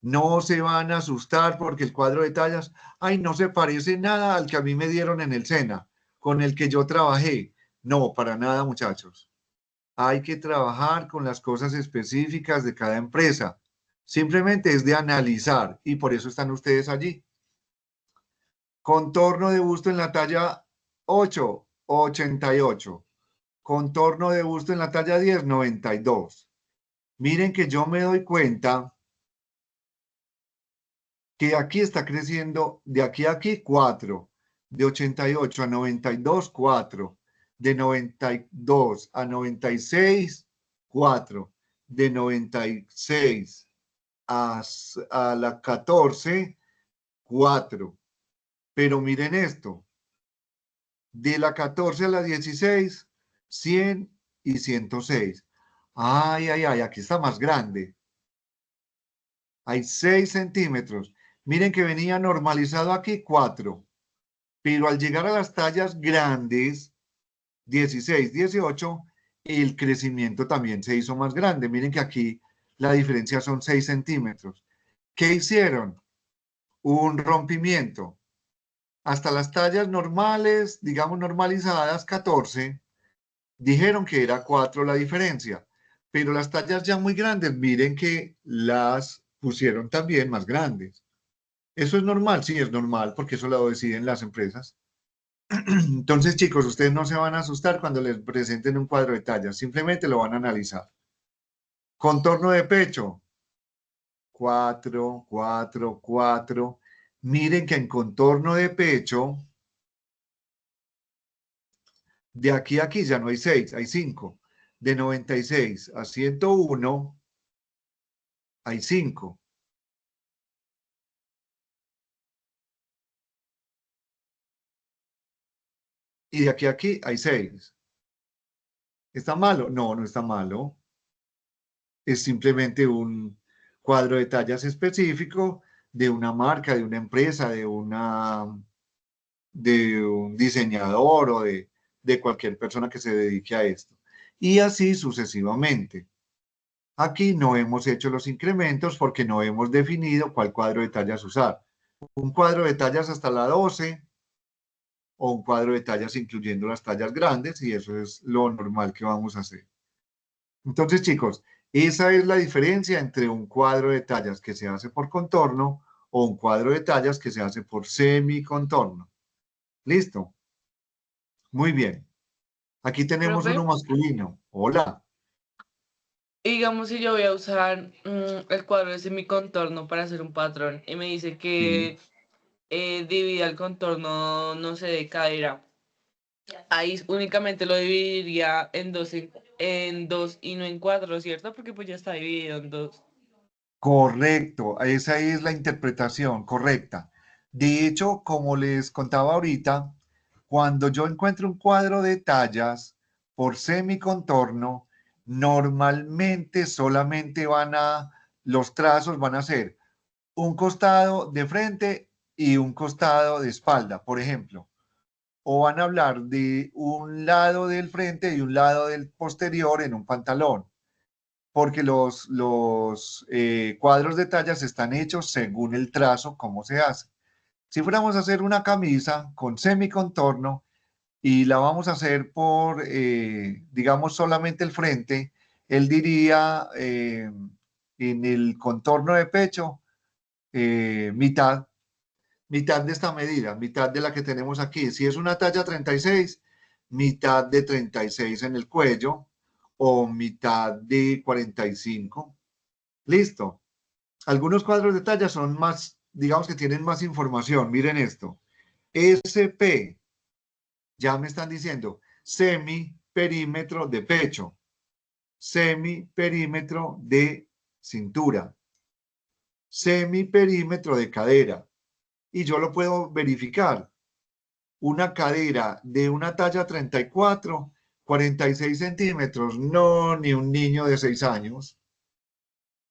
no se van a asustar porque el cuadro de tallas, ay, no se parece nada al que a mí me dieron en el SENA, con el que yo trabajé. No, para nada, muchachos. Hay que trabajar con las cosas específicas de cada empresa. Simplemente es de analizar y por eso están ustedes allí. Contorno de busto en la talla 8, 88. Contorno de busto en la talla 10, 92. Miren que yo me doy cuenta que aquí está creciendo de aquí a aquí 4, de 88 a 92, 4, de 92 a 96, 4, de 96 a la 14, 4. Pero miren esto, de la 14 a la 16, 100 y 106. Ay, ay, ay, aquí está más grande. Hay 6 centímetros. Miren que venía normalizado aquí 4. Pero al llegar a las tallas grandes, 16, 18, el crecimiento también se hizo más grande. Miren que aquí la diferencia son 6 centímetros. ¿Qué hicieron? Un rompimiento. Hasta las tallas normales, digamos normalizadas, 14, dijeron que era 4 la diferencia. Pero las tallas ya muy grandes, miren que las pusieron también más grandes. ¿Eso es normal? Sí, es normal, porque eso lo deciden las empresas. Entonces, chicos, ustedes no se van a asustar cuando les presenten un cuadro de tallas, simplemente lo van a analizar. Contorno de pecho, 4, 4, 4. Miren que en contorno de pecho, de aquí a aquí ya no hay 6, hay 5. De 96 a 101 hay 5. Y de aquí a aquí hay 6. ¿Está malo? No, no está malo. Es simplemente un cuadro de tallas específico de una marca, de una empresa, de un diseñador o de cualquier persona que se dedique a esto. Y así sucesivamente. Aquí no hemos hecho los incrementos porque no hemos definido cuál cuadro de tallas usar. Un cuadro de tallas hasta la 12 o un cuadro de tallas incluyendo las tallas grandes, y eso es lo normal que vamos a hacer. Entonces, chicos, esa es la diferencia entre un cuadro de tallas que se hace por contorno o un cuadro de tallas que se hace por semicontorno. ¿Listo? Muy bien. Aquí tenemos Profe, uno masculino. Hola. digamos si yo voy a usar el cuadro de semicontorno para hacer un patrón y me dice Sí. que divida el contorno, no sé, de cadera. Ahí únicamente lo dividiría en dos y no en cuatro, ¿cierto? Porque pues ya está dividido en dos. Correcto, esa es la interpretación correcta. De hecho, como les contaba ahorita, cuando yo encuentro un cuadro de tallas por semicontorno, normalmente solamente los trazos van a ser un costado de frente y un costado de espalda, por ejemplo. O van a hablar de un lado del frente y un lado del posterior en un pantalón, porque los cuadros de tallas están hechos según el trazo, cómo se hace. Si fuéramos a hacer una camisa con semicontorno y la vamos a hacer por, digamos, solamente el frente, él diría en el contorno de pecho, mitad de esta medida, mitad de la que tenemos aquí. Si es una talla 36, mitad de 36 en el cuello o mitad de 45. Listo. Algunos cuadros de talla son más, digamos que tienen más información. Miren esto. SP, ya me están diciendo, semi-perímetro de pecho, semi-perímetro de cintura, semi-perímetro de cadera. Y yo lo puedo verificar. Una cadera de una talla 34, 46 centímetros, no, ni un niño de 6 años,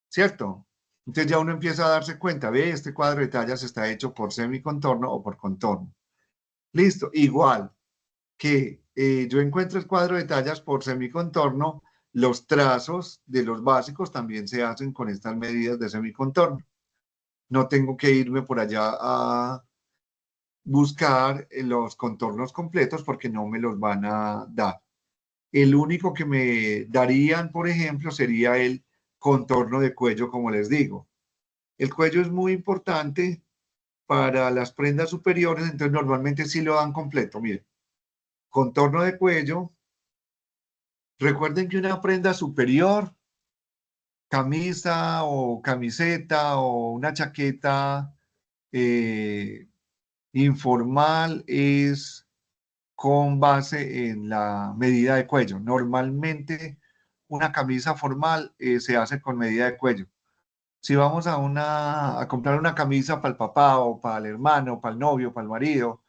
¿cierto? Entonces ya uno empieza a darse cuenta, ve, este cuadro de tallas está hecho por semicontorno o por contorno. Listo, igual que yo encuentro el cuadro de tallas por semicontorno, los trazos de los básicos también se hacen con estas medidas de semicontorno. No tengo que irme por allá a buscar los contornos completos porque no me los van a dar. El único que me darían, por ejemplo, sería el contorno de cuello, como les digo. El cuello es muy importante para las prendas superiores, entonces normalmente sí lo dan completo. Miren, contorno de cuello. Recuerden que una prenda superior, camisa o camiseta o una chaqueta eh, informal es con base en la medida de cuello. Normalmente una camisa formal se hace con medida de cuello. Si vamos a comprar una camisa para el papá o para el hermano, para el novio, para el marido,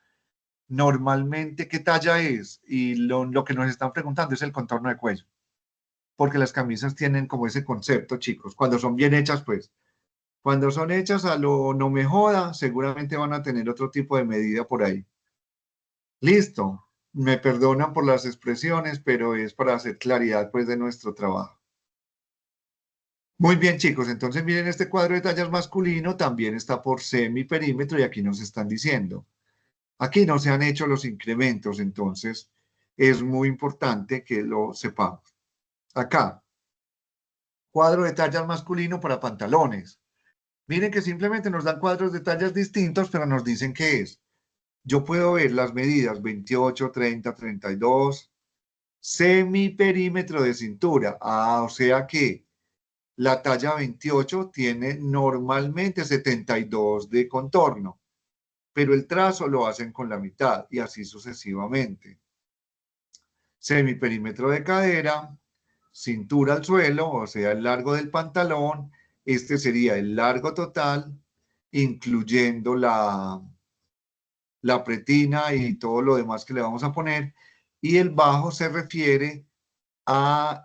normalmente, ¿qué talla es? Y lo que nos están preguntando es el contorno de cuello, porque las camisas tienen como ese concepto, chicos, cuando son bien hechas, pues. Cuando son hechas a lo no me joda, seguramente van a tener otro tipo de medida por ahí. Listo. Me perdonan por las expresiones, pero es para hacer claridad, pues, de nuestro trabajo. Muy bien, chicos. Entonces, miren, este cuadro de tallas masculino también está por semiperímetro y aquí nos están diciendo. Aquí no se han hecho los incrementos, entonces es muy importante que lo sepamos. Acá, cuadro de tallas masculino para pantalones. Miren que simplemente nos dan cuadros de tallas distintos, pero nos dicen qué es. Yo puedo ver las medidas 28, 30, 32, semiperímetro de cintura. Ah, o sea que la talla 28 tiene normalmente 72 de contorno, pero el trazo lo hacen con la mitad y así sucesivamente. Semiperímetro de cadera, cintura al suelo, o sea, el largo del pantalón. Este sería el largo total, incluyendo la pretina y todo lo demás que le vamos a poner. Y el bajo se refiere a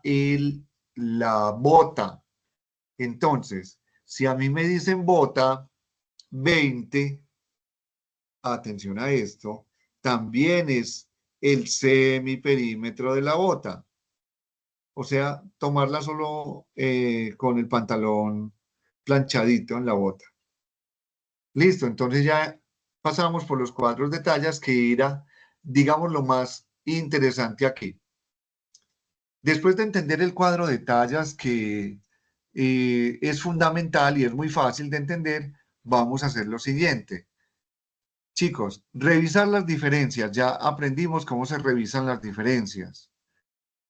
la bota. Entonces, si a mí me dicen bota 20, atención a esto, también es el semiperímetro de la bota. O sea, tomarla solo con el pantalón planchadito en la bota. Listo, entonces ya pasamos por los cuadros de tallas, que era, digamos, lo más interesante aquí. Después de entender el cuadro de tallas, que es fundamental y es muy fácil de entender, vamos a hacer lo siguiente. Chicos, revisar las diferencias. Ya aprendimos cómo se revisan las diferencias.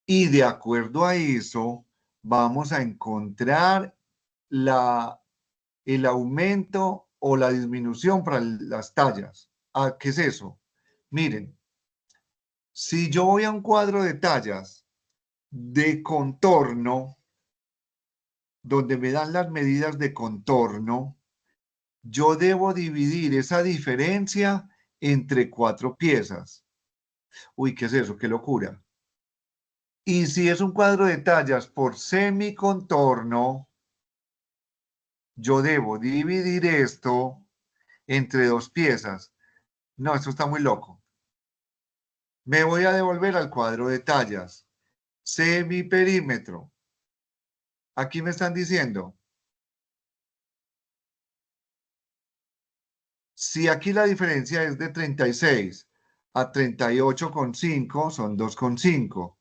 Y de acuerdo a eso, vamos a encontrar el aumento o la disminución para las tallas. ¿Ah, qué es eso? Miren, si yo voy a un cuadro de tallas de contorno, donde me dan las medidas de contorno, yo debo dividir esa diferencia entre 4 piezas. Uy, ¿qué es eso? ¡Qué locura! Y si es un cuadro de tallas por semicontorno, yo debo dividir esto entre 2 piezas. No, esto está muy loco. Me voy a devolver al cuadro de tallas. Semiperímetro. Aquí me están diciendo, si aquí la diferencia es de 36 a 38,5, son 2,5.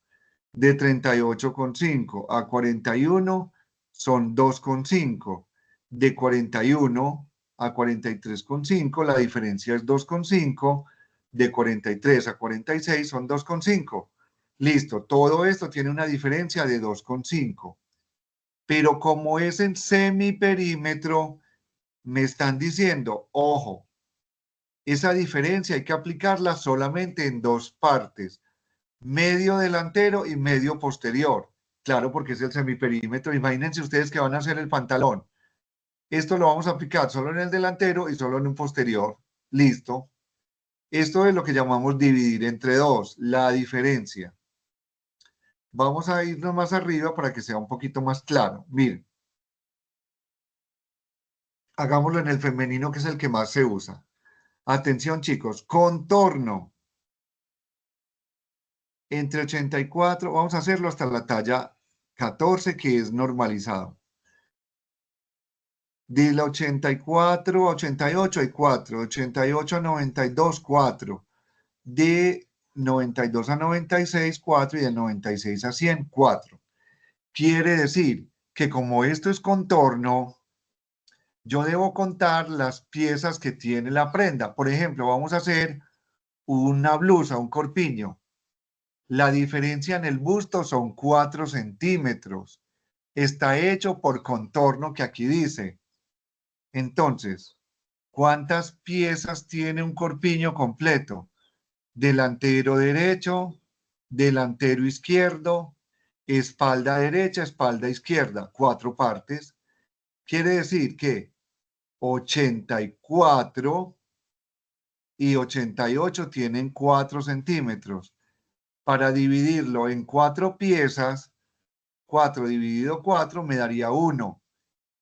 De 38,5 a 41 son 2,5. De 41 a 43,5 la diferencia es 2,5. De 43 a 46 son 2,5. Listo, todo esto tiene una diferencia de 2,5. Pero como es en semiperímetro, me están diciendo, ojo, esa diferencia hay que aplicarla solamente en 2 partes, medio delantero y medio posterior. Claro, porque es el semiperímetro. Imagínense ustedes que van a hacer el pantalón. Esto lo vamos a aplicar solo en el delantero y solo en un posterior. Listo. Esto es lo que llamamos dividir entre 2, la diferencia. Vamos a irnos más arriba para que sea un poquito más claro. Miren. Hagámoslo en el femenino, que es el que más se usa. Atención, chicos. Contorno. Entre 84, vamos a hacerlo hasta la talla 14, que es normalizado. De la 84 a 88 hay 4, 88 a 92, 4. De 92 a 96, 4 y de 96 a 100, 4. Quiere decir que como esto es contorno, yo debo contar las piezas que tiene la prenda. Por ejemplo, vamos a hacer una blusa, un corpiño. La diferencia en el busto son 4 centímetros. Está hecho por contorno, que aquí dice. Entonces, ¿cuántas piezas tiene un corpiño completo? Delantero derecho, delantero izquierdo, espalda derecha, espalda izquierda, 4 partes. Quiere decir que 84 y 88 tienen 4 centímetros. Para dividirlo en 4 piezas, 4 dividido 4 me daría 1.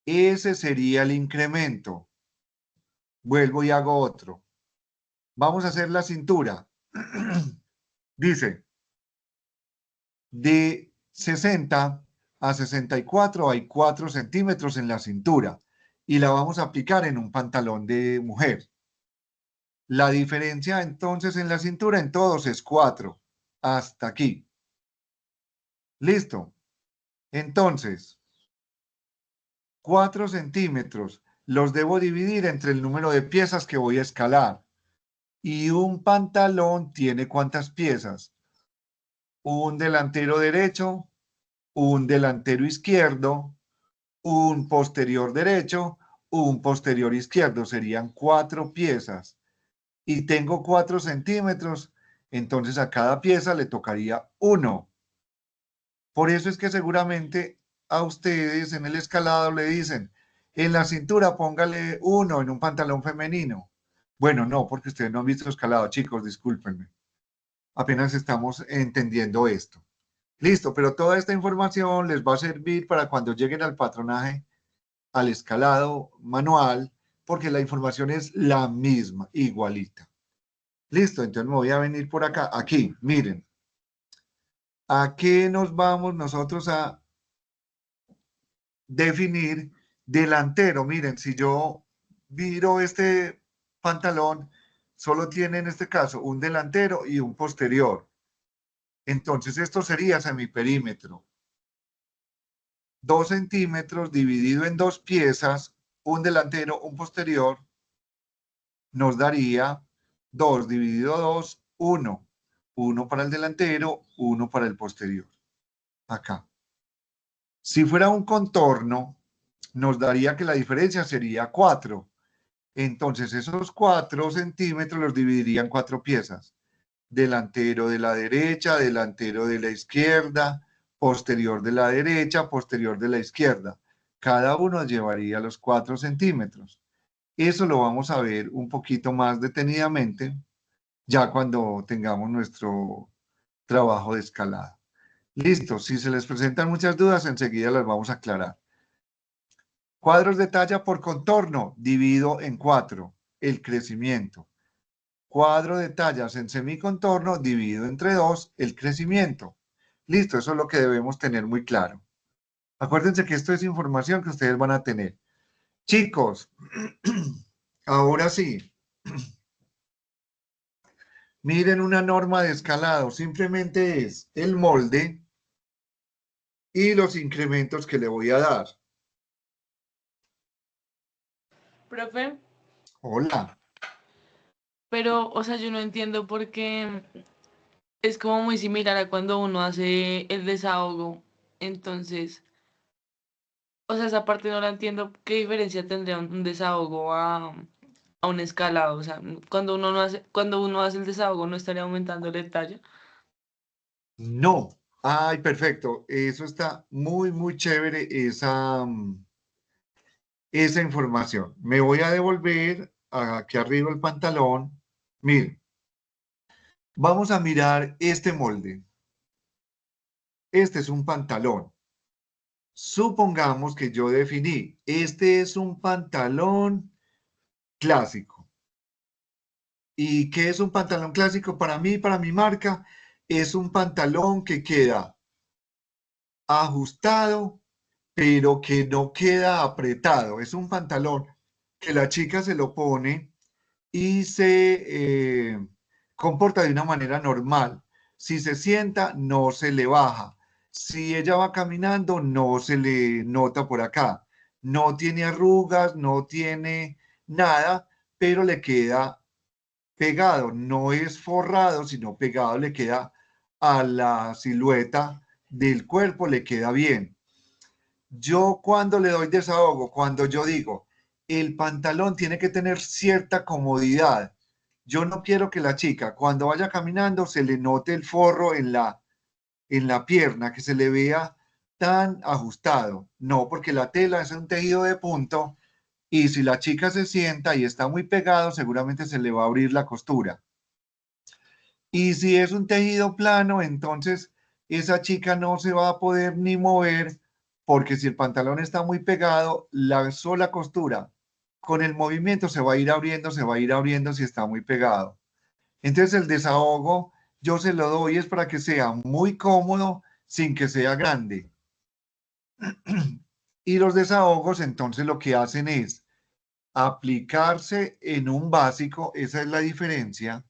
Ese sería el incremento. Vuelvo y hago otro. Vamos a hacer la cintura. Dice, de 60 a 64 hay 4 centímetros en la cintura y la vamos a aplicar en un pantalón de mujer. La diferencia entonces en la cintura en todos es 4. Hasta aquí. Listo. Entonces, 4 centímetros los debo dividir entre el número de piezas que voy a escalar. Y un pantalón tiene ¿cuántas piezas? Un delantero derecho, un delantero izquierdo, un posterior derecho, un posterior izquierdo. Serían 4 piezas. Y tengo 4 centímetros, entonces a cada pieza le tocaría 1. Por eso es que seguramente a ustedes en el escalado le dicen, en la cintura póngale 1 en un pantalón femenino. Bueno, no, porque ustedes no han visto escalado, chicos, discúlpenme. Apenas estamos entendiendo esto. Listo, pero toda esta información les va a servir para cuando lleguen al patronaje, al escalado manual, porque la información es la misma, igualita. Listo, entonces me voy a venir por acá. Aquí, miren. ¿A qué nos vamos nosotros a definir delantero? Miren, si yo miro este pantalón, solo tiene en este caso un delantero y un posterior. Entonces esto sería semiperímetro. 2 centímetros dividido en 2 piezas, un delantero, un posterior, nos daría 2 dividido 2, 1. 1 para el delantero, 1 para el posterior. Acá. Si fuera un contorno, nos daría que la diferencia sería 4. Entonces esos 4 centímetros los dividiría en 4 piezas. Delantero de la derecha, delantero de la izquierda, posterior de la derecha, posterior de la izquierda. Cada uno llevaría los 4 centímetros. Eso lo vamos a ver un poquito más detenidamente ya cuando tengamos nuestro trabajo de escalada. Listo, si se les presentan muchas dudas, enseguida las vamos a aclarar. Cuadros de talla por contorno, divido en 4, el crecimiento. Cuadro de tallas en semicontorno, divido entre 2, el crecimiento. Listo, eso es lo que debemos tener muy claro. Acuérdense que esto es información que ustedes van a tener. Chicos, ahora sí, miren una norma de escalado, simplemente es el molde y los incrementos que le voy a dar. Profe, Hola. pero, o sea, yo no entiendo por qué es como muy similar a cuando uno hace el desahogo. Entonces, o sea, esa parte no la entiendo. ¿Qué diferencia tendría un desahogo a un escalado? O sea, cuando uno hace el desahogo, ¿no estaría aumentando el detalle? No. Ay, perfecto. Eso está muy, muy chévere, esa información. Me voy a devolver aquí arriba el pantalón. Miren, vamos a mirar este molde. Este es un pantalón. Supongamos que yo definí, este es un pantalón clásico. ¿Y qué es un pantalón clásico? Para mí, para mi marca, es un pantalón que queda ajustado, pero que no queda apretado. Es un pantalón que la chica se lo pone y se comporta de una manera normal. Si se sienta, no se le baja. Si ella va caminando, no se le nota por acá. No tiene arrugas, no tiene nada, pero le queda pegado. No es forrado, sino pegado, le queda a la silueta del cuerpo, le queda bien. Yo cuando le doy desahogo, cuando yo digo, el pantalón tiene que tener cierta comodidad. Yo no quiero que la chica cuando vaya caminando se le note el forro en la pierna, que se le vea tan ajustado. No, porque la tela es un tejido de punto y si la chica se sienta y está muy pegado, seguramente se le va a abrir la costura. Y si es un tejido plano, entonces esa chica no se va a poder ni mover porque si el pantalón está muy pegado, la sola costura con el movimiento se va a ir abriendo, se va a ir abriendo si está muy pegado. Entonces el desahogo yo se lo doy es para que sea muy cómodo sin que sea grande. Y los desahogos entonces lo que hacen es aplicarse en un básico, esa es la diferencia.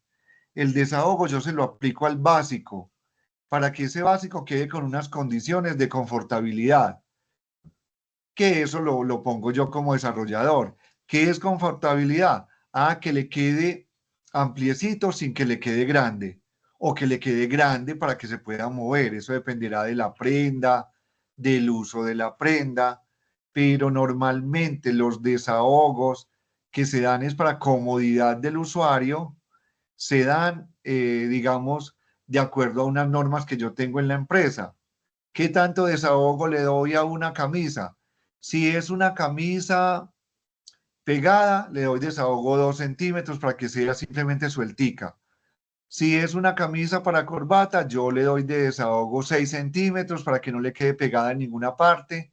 El desahogo yo se lo aplico al básico para que ese básico quede con unas condiciones de confortabilidad, que eso lo pongo yo como desarrollador. ¿Qué es confortabilidad? Que le quede ampliecito sin que le quede grande, o que le quede grande para que se pueda mover. Eso dependerá de la prenda, del uso de la prenda, pero normalmente los desahogos que se dan es para comodidad del usuario, se dan, digamos, de acuerdo a unas normas que yo tengo en la empresa. ¿Qué tanto desahogo le doy a una camisa? Si es una camisa pegada, le doy desahogo 2 centímetros para que sea simplemente sueltica. Si es una camisa para corbata, yo le doy de desahogo 6 centímetros para que no le quede pegada en ninguna parte.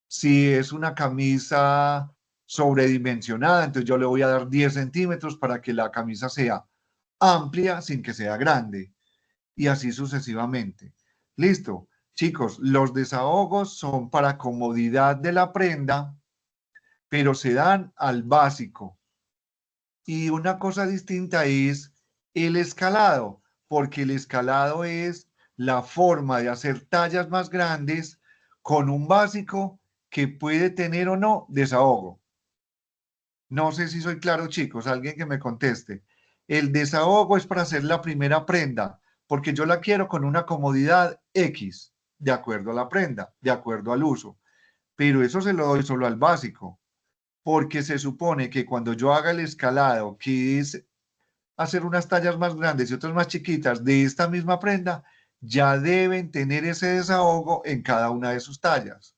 Si es una camisa sobredimensionada, entonces yo le voy a dar 10 centímetros para que la camisa sea amplia sin que sea grande. Y así sucesivamente. Listo. Chicos, los desahogos son para comodidad de la prenda, pero se dan al básico. Y una cosa distinta es el escalado, porque el escalado es la forma de hacer tallas más grandes con un básico que puede tener o no desahogo. No sé si soy claro, chicos, alguien que me conteste. El desahogo es para hacer la primera prenda, porque yo la quiero con una comodidad X, de acuerdo a la prenda, de acuerdo al uso. Pero eso se lo doy solo al básico, porque se supone que cuando yo haga el escalado, que es hacer unas tallas más grandes y otras más chiquitas de esta misma prenda, ya deben tener ese desahogo en cada una de sus tallas.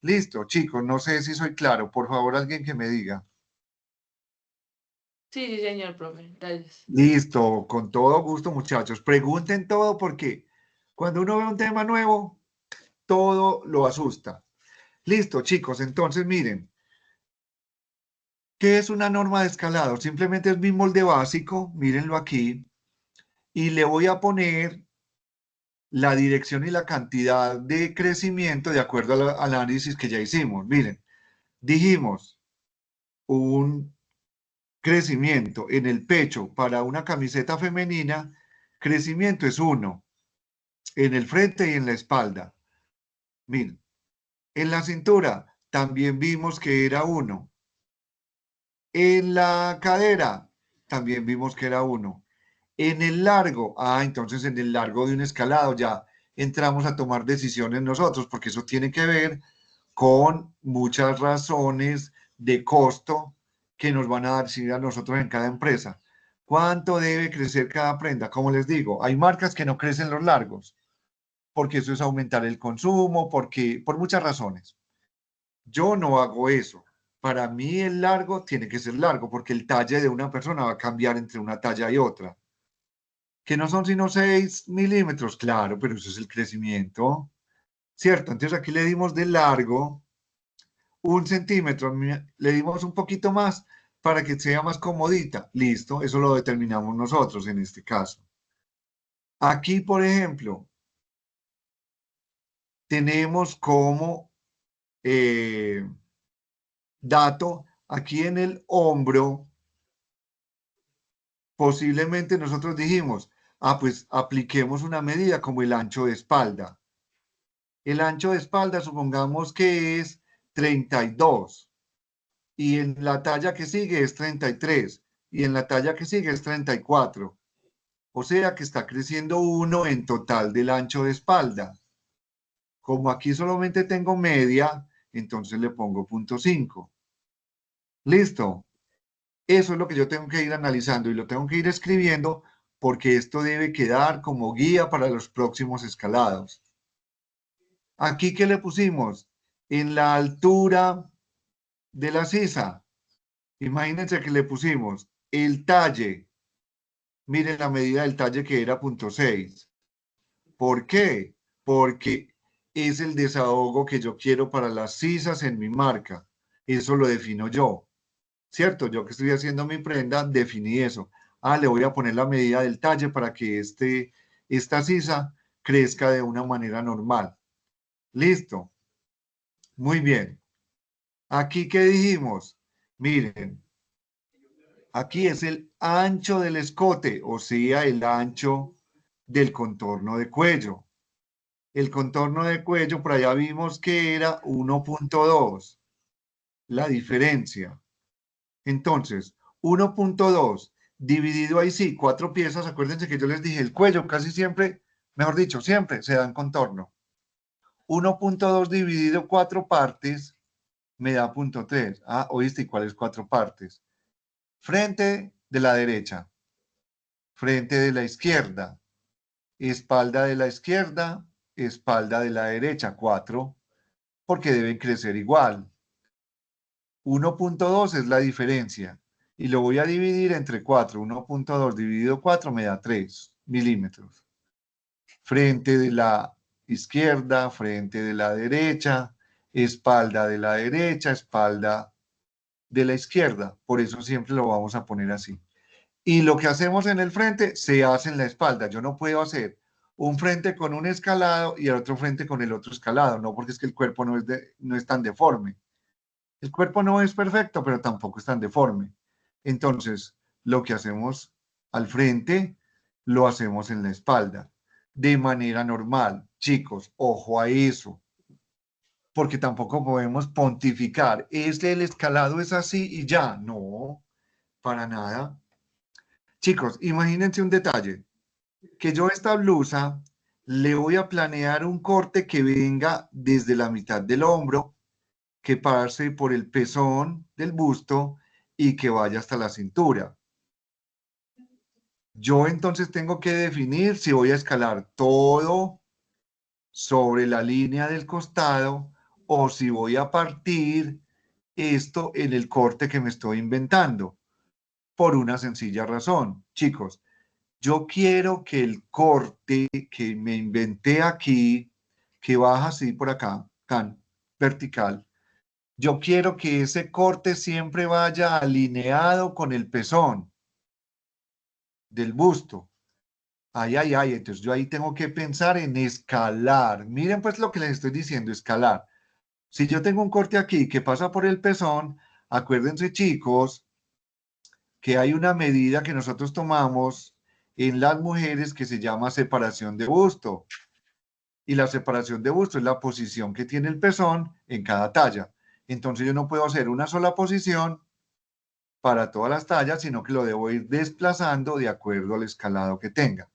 Listo, chicos, no sé si soy claro. Por favor, alguien que me diga. Sí, sí, señor, profe. Gracias. Listo, con todo gusto, muchachos. Pregunten todo porque cuando uno ve un tema nuevo, todo lo asusta. Listo, chicos. Entonces, miren, ¿qué es una norma de escalado? Simplemente es mi molde básico, mírenlo aquí, y le voy a poner la dirección y la cantidad de crecimiento de acuerdo al análisis que ya hicimos. Miren, dijimos un crecimiento en el pecho para una camiseta femenina, crecimiento es 1. En el frente y en la espalda. Miren, en la cintura también vimos que era 1. En la cadera también vimos que era 1. En el largo, entonces en el largo de un escalado ya entramos a tomar decisiones nosotros, porque eso tiene que ver con muchas razones de costo que nos van a decir a nosotros en cada empresa. ¿Cuánto debe crecer cada prenda? Como les digo, hay marcas que no crecen los largos, porque eso es aumentar el consumo, porque por muchas razones. Yo no hago eso. Para mí el largo tiene que ser largo, porque el talle de una persona va a cambiar entre una talla y otra. Que no son sino 6 milímetros, claro, pero eso es el crecimiento, ¿cierto? Entonces aquí le dimos de largo 1 centímetro, le dimos un poquito más para que sea más comodita. Listo, eso lo determinamos nosotros en este caso. Aquí, por ejemplo, tenemos como dato, aquí en el hombro, posiblemente nosotros dijimos, pues apliquemos una medida como el ancho de espalda. El ancho de espalda supongamos que es 32 y en la talla que sigue es 33 y en la talla que sigue es 34. O sea que está creciendo 1 en total del ancho de espalda. Como aquí solamente tengo media, entonces le pongo 0.5. Listo. Eso es lo que yo tengo que ir analizando y lo tengo que ir escribiendo porque esto debe quedar como guía para los próximos escalados. Aquí, ¿qué le pusimos? En la altura de la sisa. Imagínense que le pusimos el talle. Miren la medida del talle que era 0.6. ¿Por qué? Porque es el desahogo que yo quiero para las sisas en mi marca. Eso lo defino yo. ¿Cierto? Yo que estoy haciendo mi prenda, definí eso. Ah, le voy a poner la medida del talle para que esta sisa crezca de una manera normal. Listo. Muy bien. Aquí, ¿qué dijimos? Miren, aquí es el ancho del escote, o sea, el ancho del contorno de cuello. El contorno de cuello, por allá vimos que era 1.2, la diferencia. Entonces, 1.2 dividido ahí sí, 4 piezas. Acuérdense que yo les dije, el cuello casi siempre, mejor dicho, siempre se da en contorno. 1.2 dividido 4 partes me da 0.3. Ah, oíste, ¿y cuáles 4 partes? Frente de la derecha, frente de la izquierda, espalda de la izquierda, espalda de la derecha, 4, porque deben crecer igual. 1.2 es la diferencia y lo voy a dividir entre 4. 1.2 dividido 4 me da 3 milímetros. Frente de la izquierda, frente de la derecha, espalda de la derecha, espalda de la izquierda. Por eso siempre lo vamos a poner así. Y lo que hacemos en el frente se hace en la espalda. Yo no puedo hacer un frente con un escalado y el otro frente con el otro escalado, no, porque es que el cuerpo no es tan deforme. El cuerpo no es perfecto, pero tampoco es tan deforme. Entonces, lo que hacemos al frente, lo hacemos en la espalda, de manera normal. Chicos, ojo a eso, porque tampoco podemos pontificar. El escalado es así y ya. No, para nada. Chicos, imagínense un detalle, que yo esta blusa le voy a planear un corte que venga desde la mitad del hombro, que pase por el pezón del busto y que vaya hasta la cintura. Yo entonces tengo que definir si voy a escalar todo sobre la línea del costado o si voy a partir esto en el corte que me estoy inventando. Por una sencilla razón, chicos, yo quiero que el corte que me inventé aquí, que baja así por acá, tan vertical, yo quiero que ese corte siempre vaya alineado con el pezón del busto. Ay, ay, ay, entonces yo ahí tengo que pensar en escalar. Miren pues lo que les estoy diciendo, escalar. Si yo tengo un corte aquí que pasa por el pezón, acuérdense chicos, que hay una medida que nosotros tomamos en las mujeres que se llama separación de busto. Y la separación de busto es la posición que tiene el pezón en cada talla. Entonces yo no puedo hacer una sola posición para todas las tallas, sino que lo debo ir desplazando de acuerdo al escalado que tenga.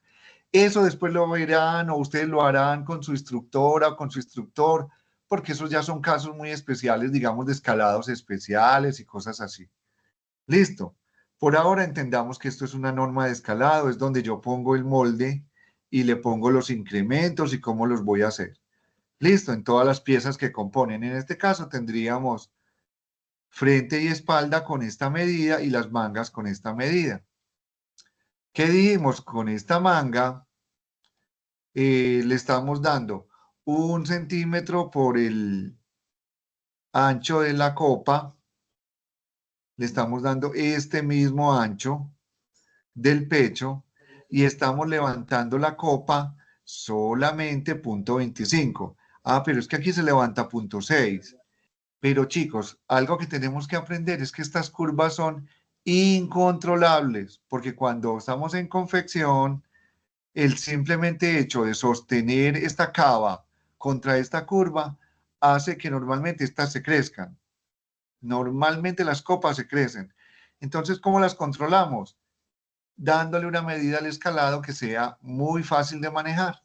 Eso después lo verán o ustedes lo harán con su instructora o con su instructor, porque esos ya son casos muy especiales, digamos, de escalados especiales y cosas así. Listo. Por ahora entendamos que esto es una norma de escalado, es donde yo pongo el molde y le pongo los incrementos y cómo los voy a hacer. Listo, en todas las piezas que componen. En este caso tendríamos frente y espalda con esta medida y las mangas con esta medida. ¿Qué dijimos? Con esta manga le estamos dando 1 centímetro por el ancho de la copa, le estamos dando este mismo ancho del pecho y estamos levantando la copa solamente 0.25. Ah, pero es que aquí se levanta 0.6. Pero chicos, algo que tenemos que aprender es que estas curvas son incontrolables, porque cuando estamos en confección, el simplemente hecho de sostener esta cava contra esta curva hace que normalmente estas se crezcan. Normalmente las copas se crecen. Entonces, ¿cómo las controlamos? Dándole una medida al escalado que sea muy fácil de manejar.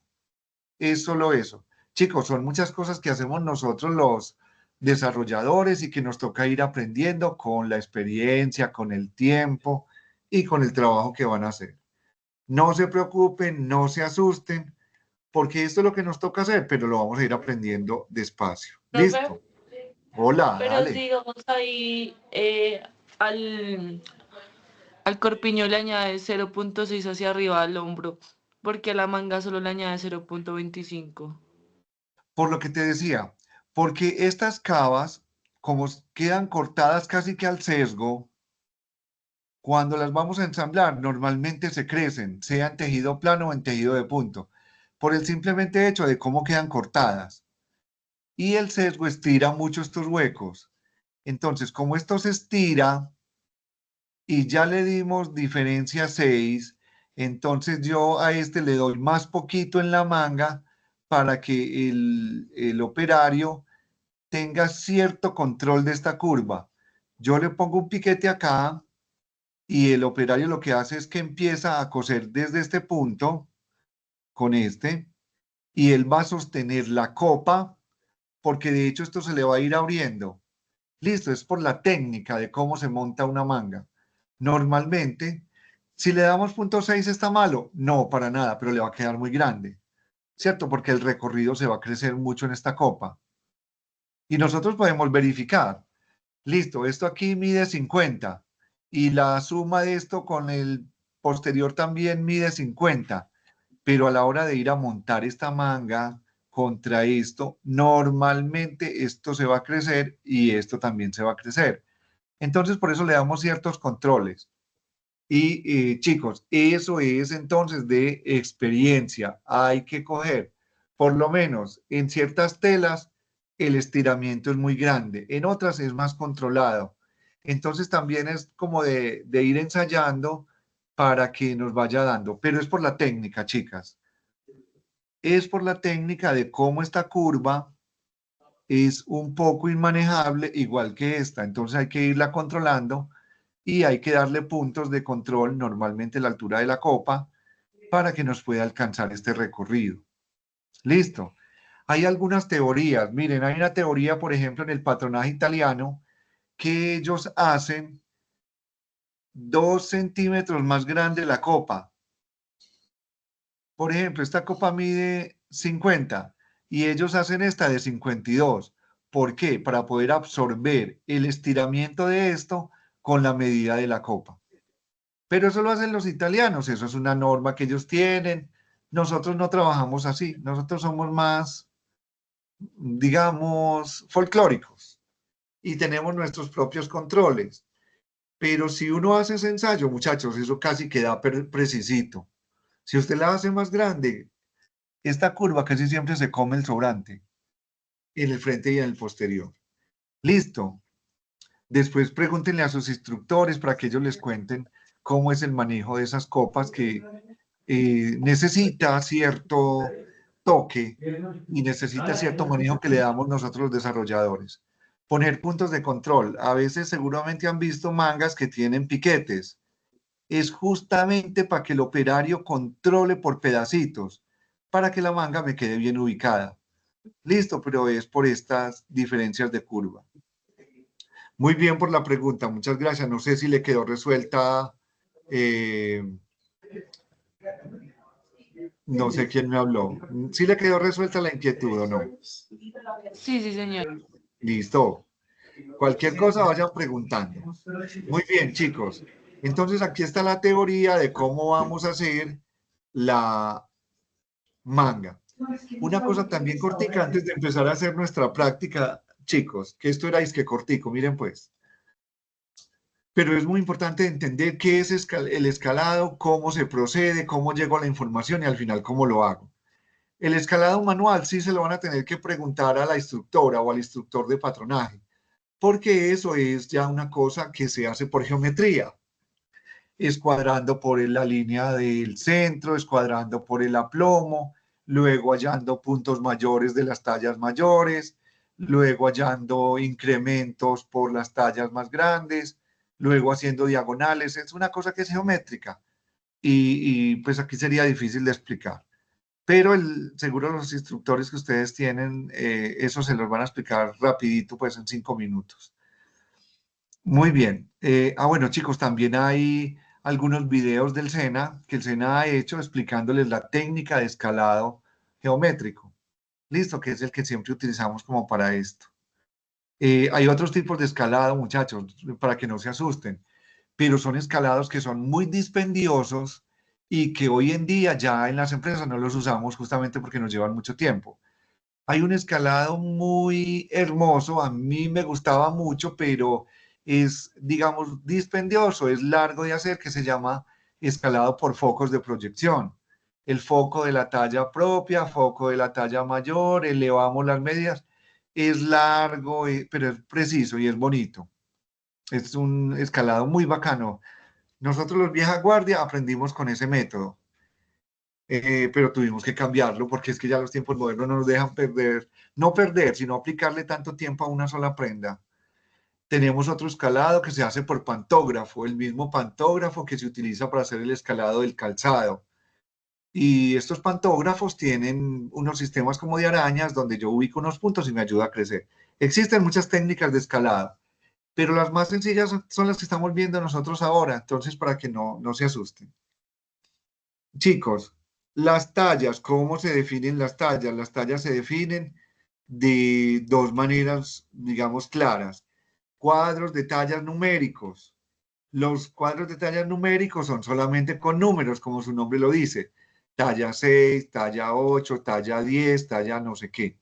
Es solo eso. Chicos, son muchas cosas que hacemos nosotros los desarrolladores y que nos toca ir aprendiendo con la experiencia, con el tiempo y con el trabajo que van a hacer. No se preocupen, no se asusten, porque esto es lo que nos toca hacer, pero lo vamos a ir aprendiendo despacio. Profe, ¿Listo? Hola, pero dale. digamos ahí al corpiño le añade 0.6 hacia arriba al hombro, porque a la manga solo le añade 0.25. Por lo que te decía, porque estas cavas, como quedan cortadas casi que al sesgo, cuando las vamos a ensamblar, normalmente se crecen, sea en tejido plano o en tejido de punto, por el simplemente hecho de cómo quedan cortadas. Y el sesgo estira mucho estos huecos. Entonces, como esto se estira y ya le dimos diferencia 6, entonces yo a este le doy más poquito en la manga para que el operario tenga cierto control de esta curva. Yo le pongo un piquete acá y el operario lo que hace es que empieza a coser desde este punto con este y él va a sostener la copa porque de hecho esto se le va a ir abriendo. Listo, es por la técnica de cómo se monta una manga. Normalmente, si le damos punto 6 está malo, no, para nada, pero le va a quedar muy grande, ¿cierto? Porque el recorrido se va a crecer mucho en esta copa. Y nosotros podemos verificar, listo, esto aquí mide 50 y la suma de esto con el posterior también mide 50, pero a la hora de ir a montar esta manga contra esto, normalmente esto se va a crecer y esto también se va a crecer. Entonces, por eso le damos ciertos controles. Y chicos, eso es entonces de experiencia. Hay que coger, por lo menos en ciertas telas, el estiramiento es muy grande, en otras es más controlado. Entonces también es como de ir ensayando para que nos vaya dando, pero es por la técnica, chicas. Es por la técnica de cómo esta curva es un poco inmanejable, igual que esta. Entonces hay que irla controlando y hay que darle puntos de control, normalmente la altura de la copa, para que nos pueda alcanzar este recorrido. Listo. Hay algunas teorías. Miren, hay una teoría, por ejemplo, en el patronaje italiano, que ellos hacen 2 centímetros más grande la copa. Por ejemplo, esta copa mide 50 y ellos hacen esta de 52. ¿Por qué? Para poder absorber el estiramiento de esto con la medida de la copa. Pero eso lo hacen los italianos, eso es una norma que ellos tienen. Nosotros no trabajamos así, nosotros somos más, digamos, folclóricos y tenemos nuestros propios controles. Pero si uno hace ese ensayo, muchachos, eso casi queda precisito. Si usted la hace más grande, esta curva casi siempre se come el sobrante en el frente y en el posterior. Listo. Después pregúntenle a sus instructores para que ellos les cuenten cómo es el manejo de esas copas que necesita cierto toque y necesita cierto manejo que le damos nosotros los desarrolladores. Poner puntos de control. A veces seguramente han visto mangas que tienen piquetes. Es justamente para que el operario controle por pedacitos, para que la manga me quede bien ubicada. Listo, pero es por estas diferencias de curva. Muy bien por la pregunta, muchas gracias. No sé si le quedó resuelta, no sé quién me habló. ¿Sí le quedó resuelta la inquietud o no? Sí, sí, señor. Listo. Cualquier cosa vayan preguntando. Muy bien, chicos. Entonces aquí está la teoría de cómo vamos a hacer la manga. Una cosa también cortica antes de empezar a hacer nuestra práctica, chicos, que esto era que cortico, miren pues. Pero es muy importante entender qué es el escalado, cómo se procede, cómo llego a la información y al final cómo lo hago. El escalado manual sí se lo van a tener que preguntar a la instructora o al instructor de patronaje, porque eso es ya una cosa que se hace por geometría, escuadrando por la línea del centro, escuadrando por el aplomo, luego hallando puntos mayores de las tallas mayores, luego hallando incrementos por las tallas más grandes, luego haciendo diagonales. Es una cosa que es geométrica y pues aquí sería difícil de explicar. Pero seguro los instructores que ustedes tienen, eso se los van a explicar rapidito, pues en 5 minutos. Muy bien. Bueno, chicos, también hay algunos videos del SENA que el SENA ha hecho explicándoles la técnica de escalado geométrico. Listo, que es el que siempre utilizamos como para esto. Hay otros tipos de escalado, muchachos, para que no se asusten, pero son escalados que son muy dispendiosos y que hoy en día ya en las empresas no los usamos justamente porque nos llevan mucho tiempo. Hay un escalado muy hermoso, a mí me gustaba mucho, pero es, digamos, dispendioso, es largo de hacer, que se llama escalado por focos de proyección. El foco de la talla propia, foco de la talla mayor, elevamos las medidas. Es largo, pero es preciso y es bonito. Es un escalado muy bacano. Nosotros los vieja guardia aprendimos con ese método. Pero tuvimos que cambiarlo porque es que ya los tiempos modernos no nos dejan perder, no perder, sino aplicarle tanto tiempo a una sola prenda. Tenemos otro escalado que se hace por pantógrafo, el mismo pantógrafo que se utiliza para hacer el escalado del calzado. Y estos pantógrafos tienen unos sistemas como de arañas donde yo ubico unos puntos y me ayuda a crecer. Existen muchas técnicas de escalado, pero las más sencillas son las que estamos viendo nosotros ahora, entonces para que no se asusten. Chicos, las tallas, ¿cómo se definen las tallas? Las tallas se definen de dos maneras, digamos, claras. Cuadros de tallas numéricos. Los cuadros de tallas numéricos son solamente con números, como su nombre lo dice. Talla 6, talla 8, talla 10, talla no sé qué.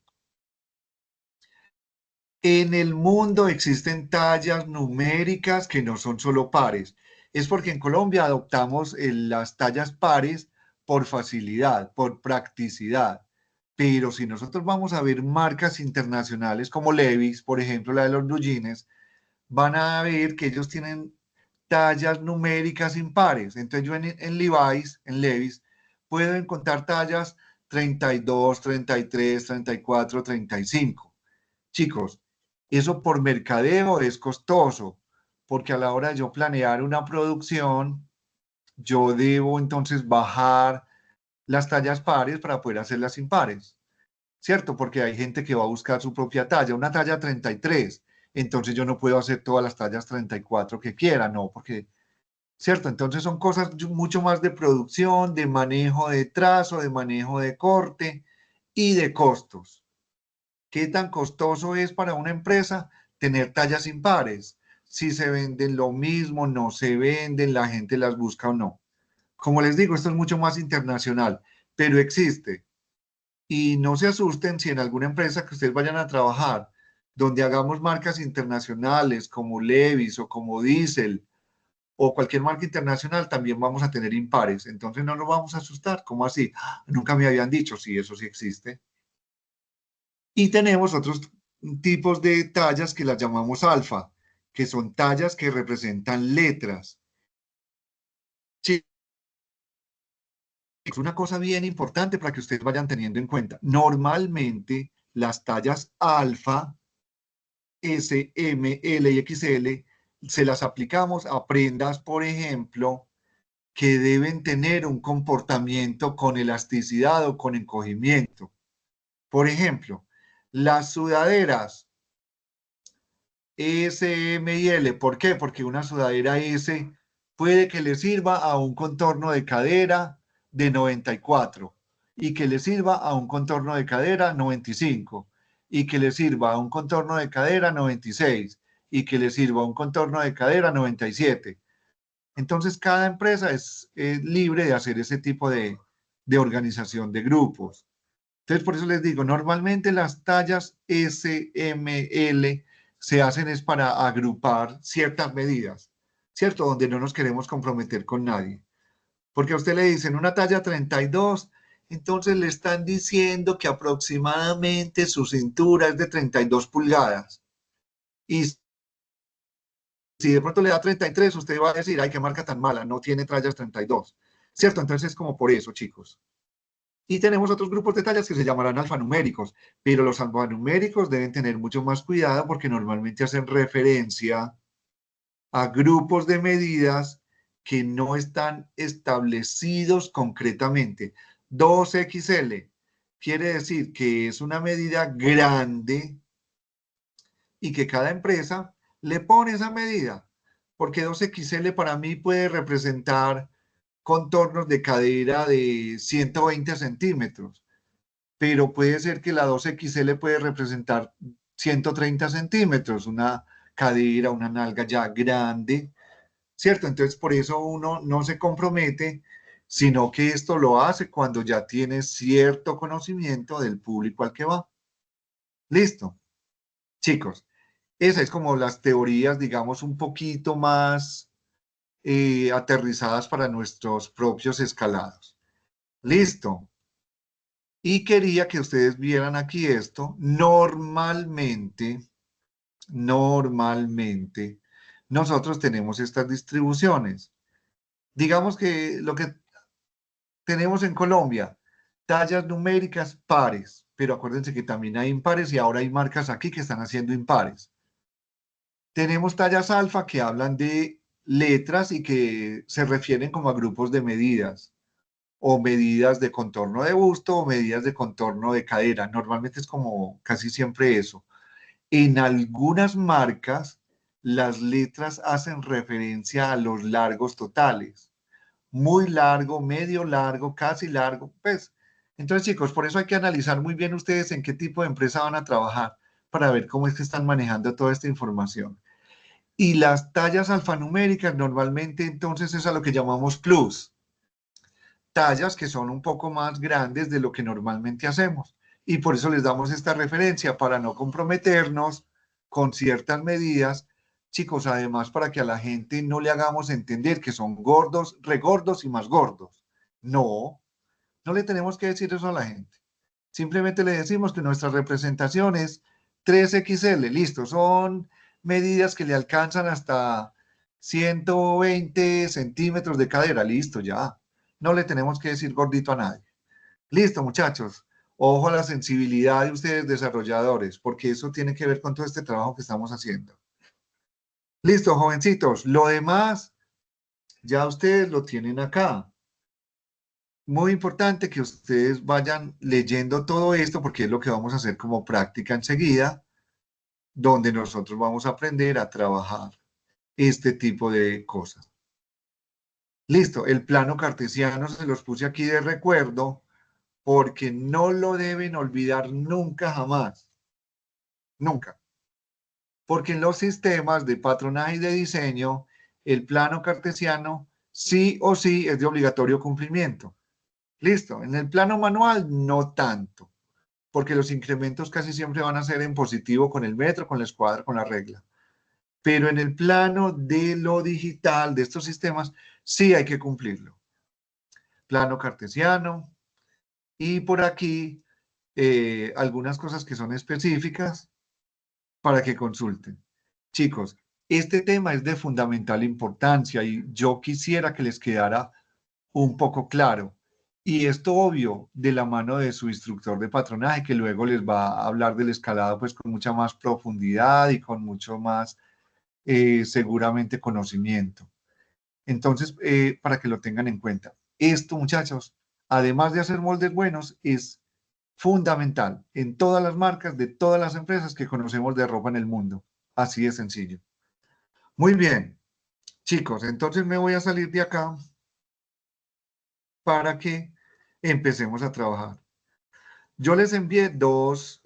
En el mundo existen tallas numéricas que no son solo pares. Es porque en Colombia adoptamos las tallas pares por facilidad, por practicidad. Pero si nosotros vamos a ver marcas internacionales como Levi's, por ejemplo, la de los blue jeans, van a ver que ellos tienen tallas numéricas impares. Entonces yo en Levi's, en Levi's, puedo encontrar tallas 32, 33, 34, 35. Chicos, eso por mercadeo es costoso, porque a la hora de yo planear una producción, yo debo entonces bajar las tallas pares para poder hacer las impares, ¿cierto? Porque hay gente que va a buscar su propia talla, una talla 33, entonces yo no puedo hacer todas las tallas 34 que quiera, no, porque, ¿cierto? Entonces son cosas mucho más de producción, de manejo de trazo, de manejo de corte y de costos. ¿Qué tan costoso es para una empresa tener tallas impares? Si se venden lo mismo, no se venden, la gente las busca o no. Como les digo, esto es mucho más internacional, pero existe. Y no se asusten si en alguna empresa que ustedes vayan a trabajar, donde hagamos marcas internacionales como Levi's o como Diesel o cualquier marca internacional, también vamos a tener impares. Entonces no nos vamos a asustar. ¿Cómo así? Nunca me habían dicho, sí, eso sí existe. Y tenemos otros tipos de tallas que las llamamos alfa, que son tallas que representan letras. Sí, es una cosa bien importante para que ustedes vayan teniendo en cuenta. Normalmente las tallas alfa, S, M, L y XL se las aplicamos a prendas, por ejemplo, que deben tener un comportamiento con elasticidad o con encogimiento. Por ejemplo, las sudaderas S, M y L. ¿Por qué? Porque una sudadera S puede que le sirva a un contorno de cadera de 94 y que le sirva a un contorno de cadera 95 y que le sirva a un contorno de cadera 96 y que le sirva a un contorno de cadera 97. Entonces, cada empresa es libre de hacer ese tipo de organización de grupos. Entonces, por eso les digo, normalmente las tallas S, M, L se hacen es para agrupar ciertas medidas, ¿cierto? Donde no nos queremos comprometer con nadie. Porque a usted le dicen una talla 32, entonces le están diciendo que aproximadamente su cintura es de 32 pulgadas. Y si de pronto le da 33, usted va a decir, ay, qué marca tan mala, no tiene tallas 32, ¿cierto? Entonces es como por eso, chicos. Y tenemos otros grupos de tallas que se llamarán alfanuméricos, pero los alfanuméricos deben tener mucho más cuidado porque normalmente hacen referencia a grupos de medidas que no están establecidos concretamente. 2XL quiere decir que es una medida grande y que cada empresa le pone esa medida, porque 2XL para mí puede representar contornos de cadera de 120 centímetros, pero puede ser que la 2XL puede representar 130 centímetros, una cadera, una nalga ya grande, ¿cierto? Entonces, por eso uno no se compromete, sino que esto lo hace cuando ya tiene cierto conocimiento del público al que va. Listo, chicos. Esas es como las teorías, digamos, un poquito más aterrizadas para nuestros propios escalados. Listo. Y quería que ustedes vieran aquí esto. Normalmente, nosotros tenemos estas distribuciones. Digamos que lo que tenemos en Colombia, tallas numéricas pares, pero acuérdense que también hay impares y ahora hay marcas aquí que están haciendo impares. Tenemos tallas alfa que hablan de letras y que se refieren como a grupos de medidas o medidas de contorno de busto o medidas de contorno de cadera. Normalmente es como casi siempre eso. En algunas marcas, las letras hacen referencia a los largos totales. Muy largo, medio largo, casi largo. Pues, entonces, chicos, por eso hay que analizar muy bien ustedes en qué tipo de empresa van a trabajar para ver cómo es que están manejando toda esta información. Y las tallas alfanuméricas normalmente entonces es a lo que llamamos plus. Tallas que son un poco más grandes de lo que normalmente hacemos. Y por eso les damos esta referencia para no comprometernos con ciertas medidas. Chicos, además para que a la gente no le hagamos entender que son gordos, regordos y más gordos. No, no le tenemos que decir eso a la gente. Simplemente le decimos que nuestra representación es 3XL, listo, son medidas que le alcanzan hasta 120 centímetros de cadera, listo, ya. No le tenemos que decir gordito a nadie. Listo, muchachos. Ojo a la sensibilidad de ustedes desarrolladores, porque eso tiene que ver con todo este trabajo que estamos haciendo. Listo, jovencitos. Lo demás, ya ustedes lo tienen acá. Muy importante que ustedes vayan leyendo todo esto porque es lo que vamos a hacer como práctica enseguida, donde nosotros vamos a aprender a trabajar este tipo de cosas. Listo, el plano cartesiano se los puse aquí de recuerdo porque no lo deben olvidar nunca jamás, nunca. Porque en los sistemas de patronaje y de diseño, el plano cartesiano sí o sí es de obligatorio cumplimiento. Listo, en el plano manual no tanto, porque los incrementos casi siempre van a ser en positivo con el metro, con la escuadra, con la regla. Pero en el plano de lo digital, de estos sistemas, sí hay que cumplirlo. Plano cartesiano y por aquí algunas cosas que son específicas para que consulten. Chicos, este tema es de fundamental importancia y yo quisiera que les quedara un poco claro. Y esto obvio de la mano de su instructor de patronaje, que luego les va a hablar del escalado pues con mucha más profundidad y con mucho más seguramente conocimiento. Entonces, para que lo tengan en cuenta. Esto, muchachos, además de hacer moldes buenos, es fundamental en todas las marcas de todas las empresas que conocemos de ropa en el mundo. Así de sencillo. Muy bien, chicos, entonces me voy a salir de acá para que empecemos a trabajar. Yo les envié dos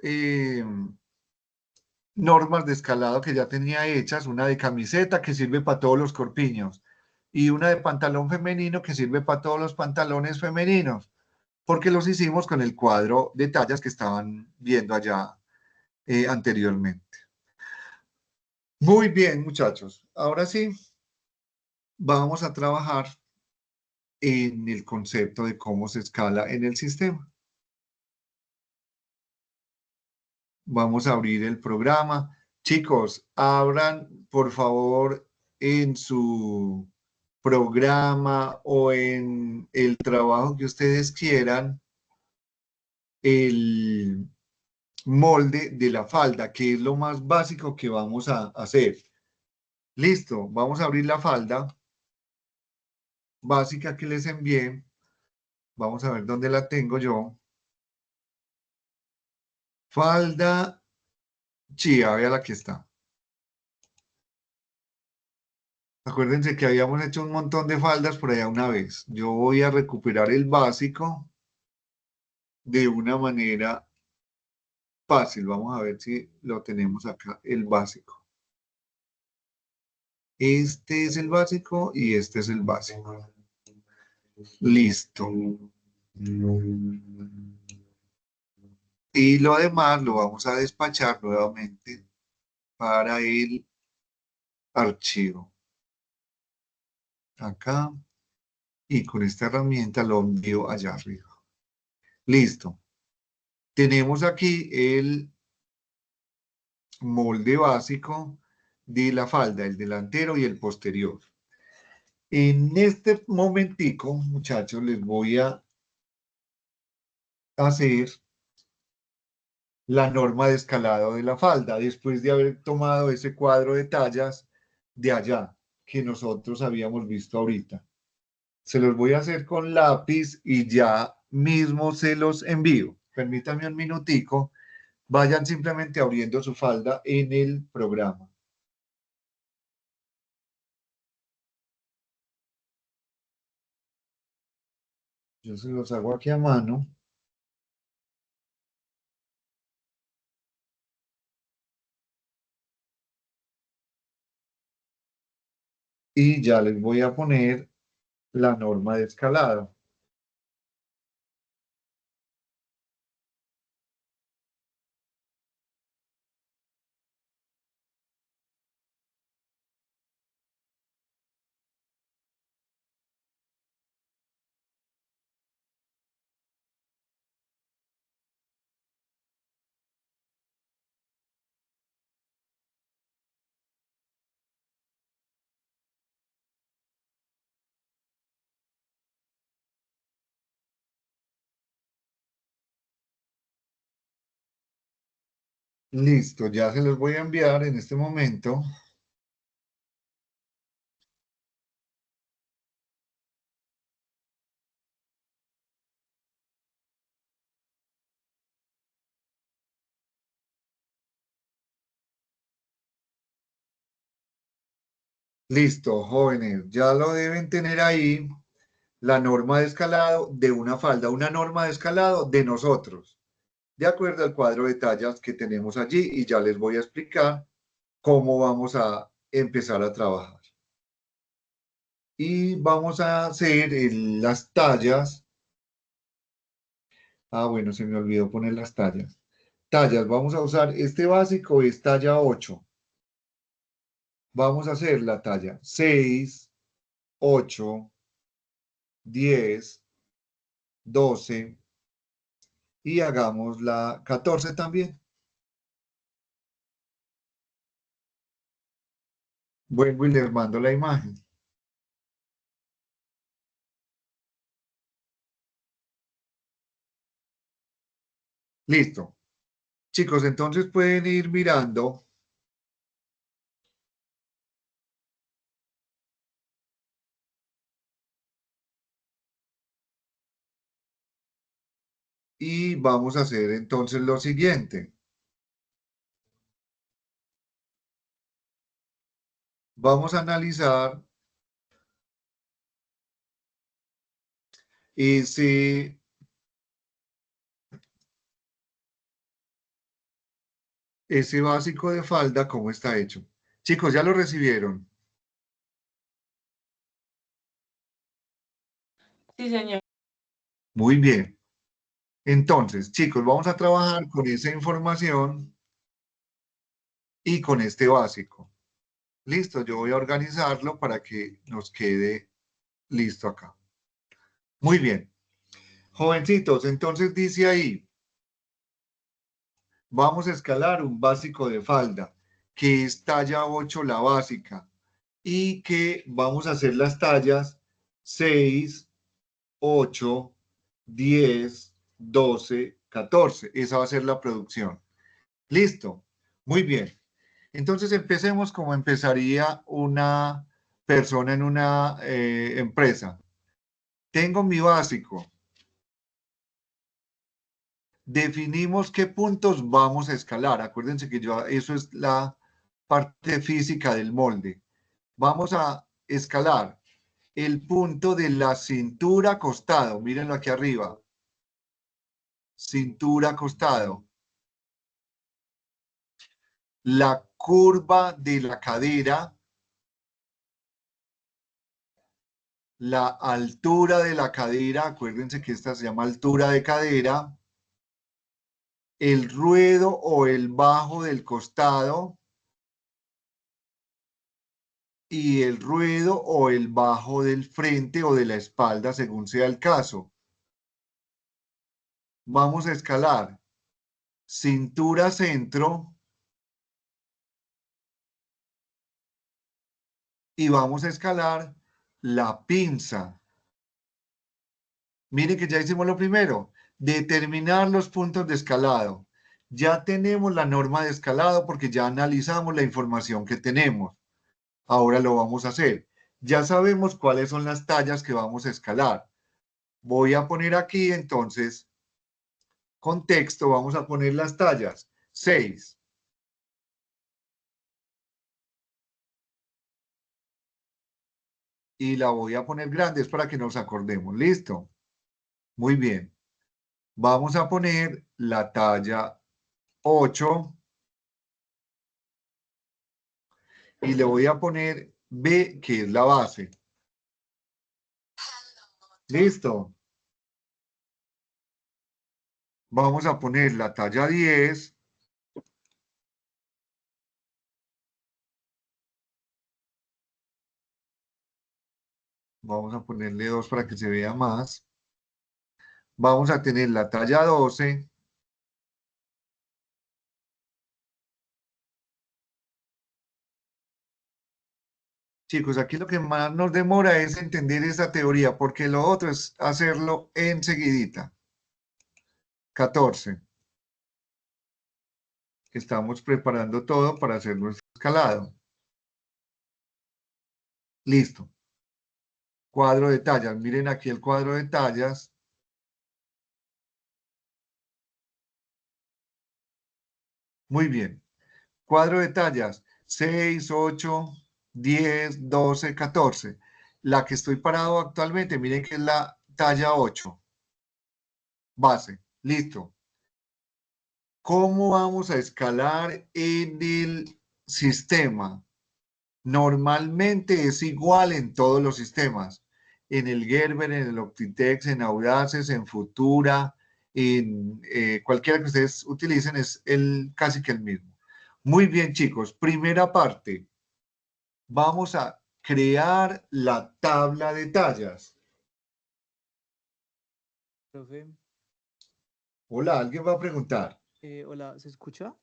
normas de escalado que ya tenía hechas, una de camiseta que sirve para todos los corpiños y una de pantalón femenino que sirve para todos los pantalones femeninos, porque los hicimos con el cuadro de tallas que estaban viendo allá anteriormente. Muy bien, muchachos. Ahora sí, vamos a trabajar en el concepto de cómo se escala en el sistema. Vamos a abrir el programa. Chicos, abran, por favor, en su programa o en el trabajo que ustedes quieran, el molde de la falda, que es lo más básico que vamos a hacer. Listo, vamos a abrir la falda básica que les envié. Vamos a ver dónde la tengo yo. Falda chía, vea la que está. Acuérdense que habíamos hecho un montón de faldas por allá una vez. Yo voy a recuperar el básico. de una manera fácil. Vamos a ver si lo tenemos acá, el básico. Este es el básico y este es el básico. Listo. Y lo demás lo vamos a despachar nuevamente para el archivo. Acá. Y con esta herramienta lo envío allá arriba. Listo. Tenemos aquí el molde básico de la falda, el delantero y el posterior. En este momentico, muchachos, les voy a hacer la norma de escalado de la falda, después de haber tomado ese cuadro de tallas de allá, que nosotros habíamos visto ahorita. Se los voy a hacer con lápiz y ya mismo se los envío. Permítanme un minutico. Vayan simplemente abriendo su falda en el programa. Yo se los hago aquí a mano. Y ya les voy a poner la norma de escalado. Listo, ya se los voy a enviar en este momento. Listo, jóvenes, ya lo deben tener ahí, la norma de escalado de una falda, una norma de escalado de nosotros, de acuerdo al cuadro de tallas que tenemos allí, y ya les voy a explicar cómo vamos a empezar a trabajar. Y vamos a hacer las tallas. Ah, bueno, se me olvidó poner las tallas. Tallas, vamos a usar este básico, es talla 8. Vamos a hacer la talla 6, 8, 10, 12 y hagamos la 14 también. Vuelvo y les mando la imagen. Listo. Chicos, entonces pueden ir mirando. Y vamos a hacer entonces lo siguiente. Vamos a analizar ese básico de falda, cómo está hecho. Chicos, ¿ya lo recibieron? Sí, señor. Muy bien. Entonces, chicos, vamos a trabajar con esa información y con este básico. Listo, yo voy a organizarlo para que nos quede listo acá. Muy bien. Jovencitos, entonces dice ahí, vamos a escalar un básico de falda, que es talla 8 la básica, y que vamos a hacer las tallas 6, 8, 10, 12, 14. Esa va a ser la producción. Listo. Muy bien. Entonces empecemos como empezaría una persona en una empresa. Tengo mi básico. Definimos qué puntos vamos a escalar. Acuérdense que eso es la parte física del molde. Vamos a escalar el punto de la cintura costado. Mírenlo aquí arriba. cintura, costado. La curva de la cadera, la altura de la cadera, acuérdense que esta se llama altura de cadera, el ruedo o el bajo del costado y el ruedo o el bajo del frente o de la espalda, según sea el caso. Vamos a escalar cintura, centro, y vamos a escalar la pinza. Miren que ya hicimos lo primero, determinar los puntos de escalado. Ya tenemos la norma de escalado porque ya analizamos la información que tenemos. Ahora lo vamos a hacer. Ya sabemos cuáles son las tallas que vamos a escalar. Voy a poner aquí entonces, contexto, vamos a poner las tallas. 6. Y la voy a poner grande, es para que nos acordemos. ¿Listo? Muy bien. Vamos a poner la talla 8 y le voy a poner B, que es la base. ¿Listo? Vamos a poner la talla 10. Vamos a ponerle 2 para que se vea más. Vamos a tener la talla 12. Chicos, aquí lo que más nos demora es entender esa teoría, porque lo otro es hacerlo enseguidita. 14. Estamos preparando todo para hacer nuestro escalado. Listo. Cuadro de tallas. Miren aquí el cuadro de tallas. Muy bien. Cuadro de tallas. 6, 8, 10, 12, 14. La que estoy parado actualmente, miren que es la talla 8. Base. Listo. ¿Cómo vamos a escalar en el sistema? Normalmente es igual en todos los sistemas. En el Gerber, en el Optitex, en Audaces, en Futura, en cualquiera que ustedes utilicen, es casi que el mismo. Muy bien, chicos. Primera parte. Vamos a crear la tabla de tallas. Profe, Hola, ¿alguien va a preguntar? hola, ¿se escucha?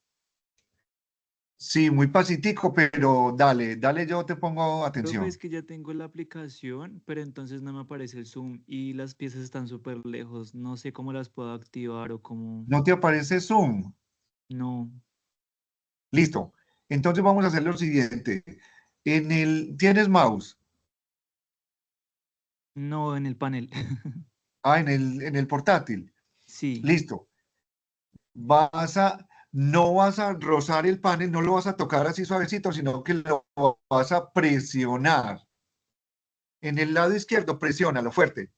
Sí, muy pacífico, pero dale, yo te pongo Profe, atención. es que ya tengo la aplicación, pero entonces no me aparece el zoom y las piezas están súper lejos. No sé cómo las puedo activar o cómo. ¿No te aparece Zoom? No, Listo. Entonces vamos a hacer lo siguiente. ¿Tienes mouse? no en el panel. Ah, en el portátil. Sí, Listo. No vas a rozar el panel, no lo vas a tocar así suavecito, sino que lo vas a presionar. En el lado izquierdo, presiónalo fuerte.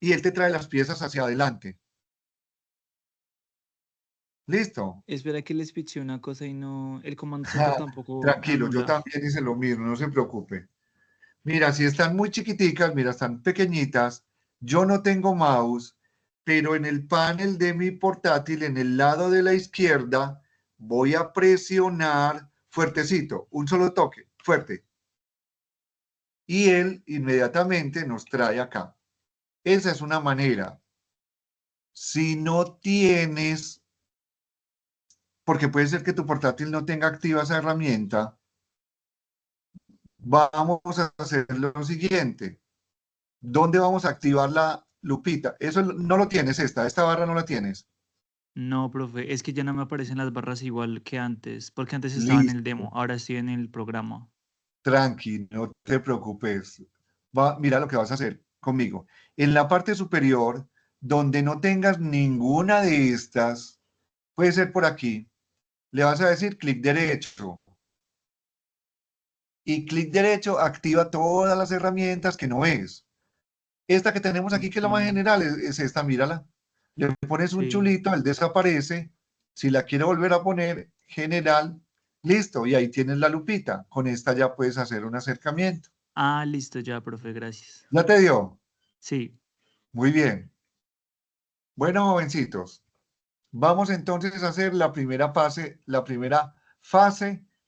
Y él te trae las piezas hacia adelante. ¿Listo? espera que les piché una cosa y no. El comando Z Ja, tampoco tranquilo, yo anula. también hice lo mismo, no se preocupe. Mira, si están muy chiquiticas, mira, están pequeñitas, yo no tengo mouse, pero en el panel de mi portátil, en el lado de la izquierda, voy a presionar fuertecito, un solo toque, fuerte. Y él inmediatamente nos trae acá. Esa es una manera. Si no tienes, porque puede ser que tu portátil no tenga activa esa herramienta, vamos a hacer lo siguiente. ¿Dónde vamos a activar la lupita? Eso no lo tienes, esta barra no la tienes. No, profe, es que ya no me aparecen las barras igual que antes, porque antes estaba en el demo, Listo, ahora estoy en el programa. tranqui, no te preocupes. Mira lo que vas a hacer conmigo. En la parte superior, donde no tengas ninguna de estas, puede ser por aquí, le vas a decir clic derecho. Y clic derecho activa todas las herramientas que no ves. Esta que tenemos aquí, que es la más Ok. general, es esta, mírala. Le pones un Sí. chulito, él desaparece. Si la quiere volver a poner, general, listo. Y ahí tienes la lupita. Con esta ya puedes hacer un acercamiento. Ah, listo ya, profe, gracias. ¿Ya te dio? Sí. Muy bien. Bueno, jovencitos, vamos entonces a hacer la primera fase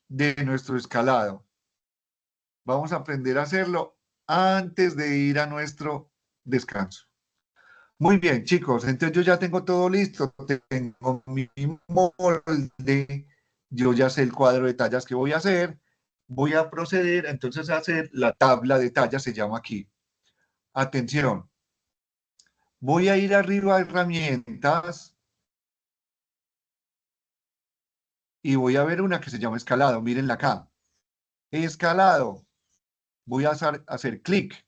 de nuestro escalado. Vamos a aprender a hacerlo antes de ir a nuestro descanso. Muy bien, chicos, entonces yo ya tengo todo listo, tengo mi molde, yo ya sé el cuadro de tallas que voy a hacer, voy a proceder entonces a hacer la tabla de tallas, se llama aquí. Atención, voy a ir arriba a herramientas y voy a ver una que se llama escalado, mírenla acá. Escalado, voy a hacer clic.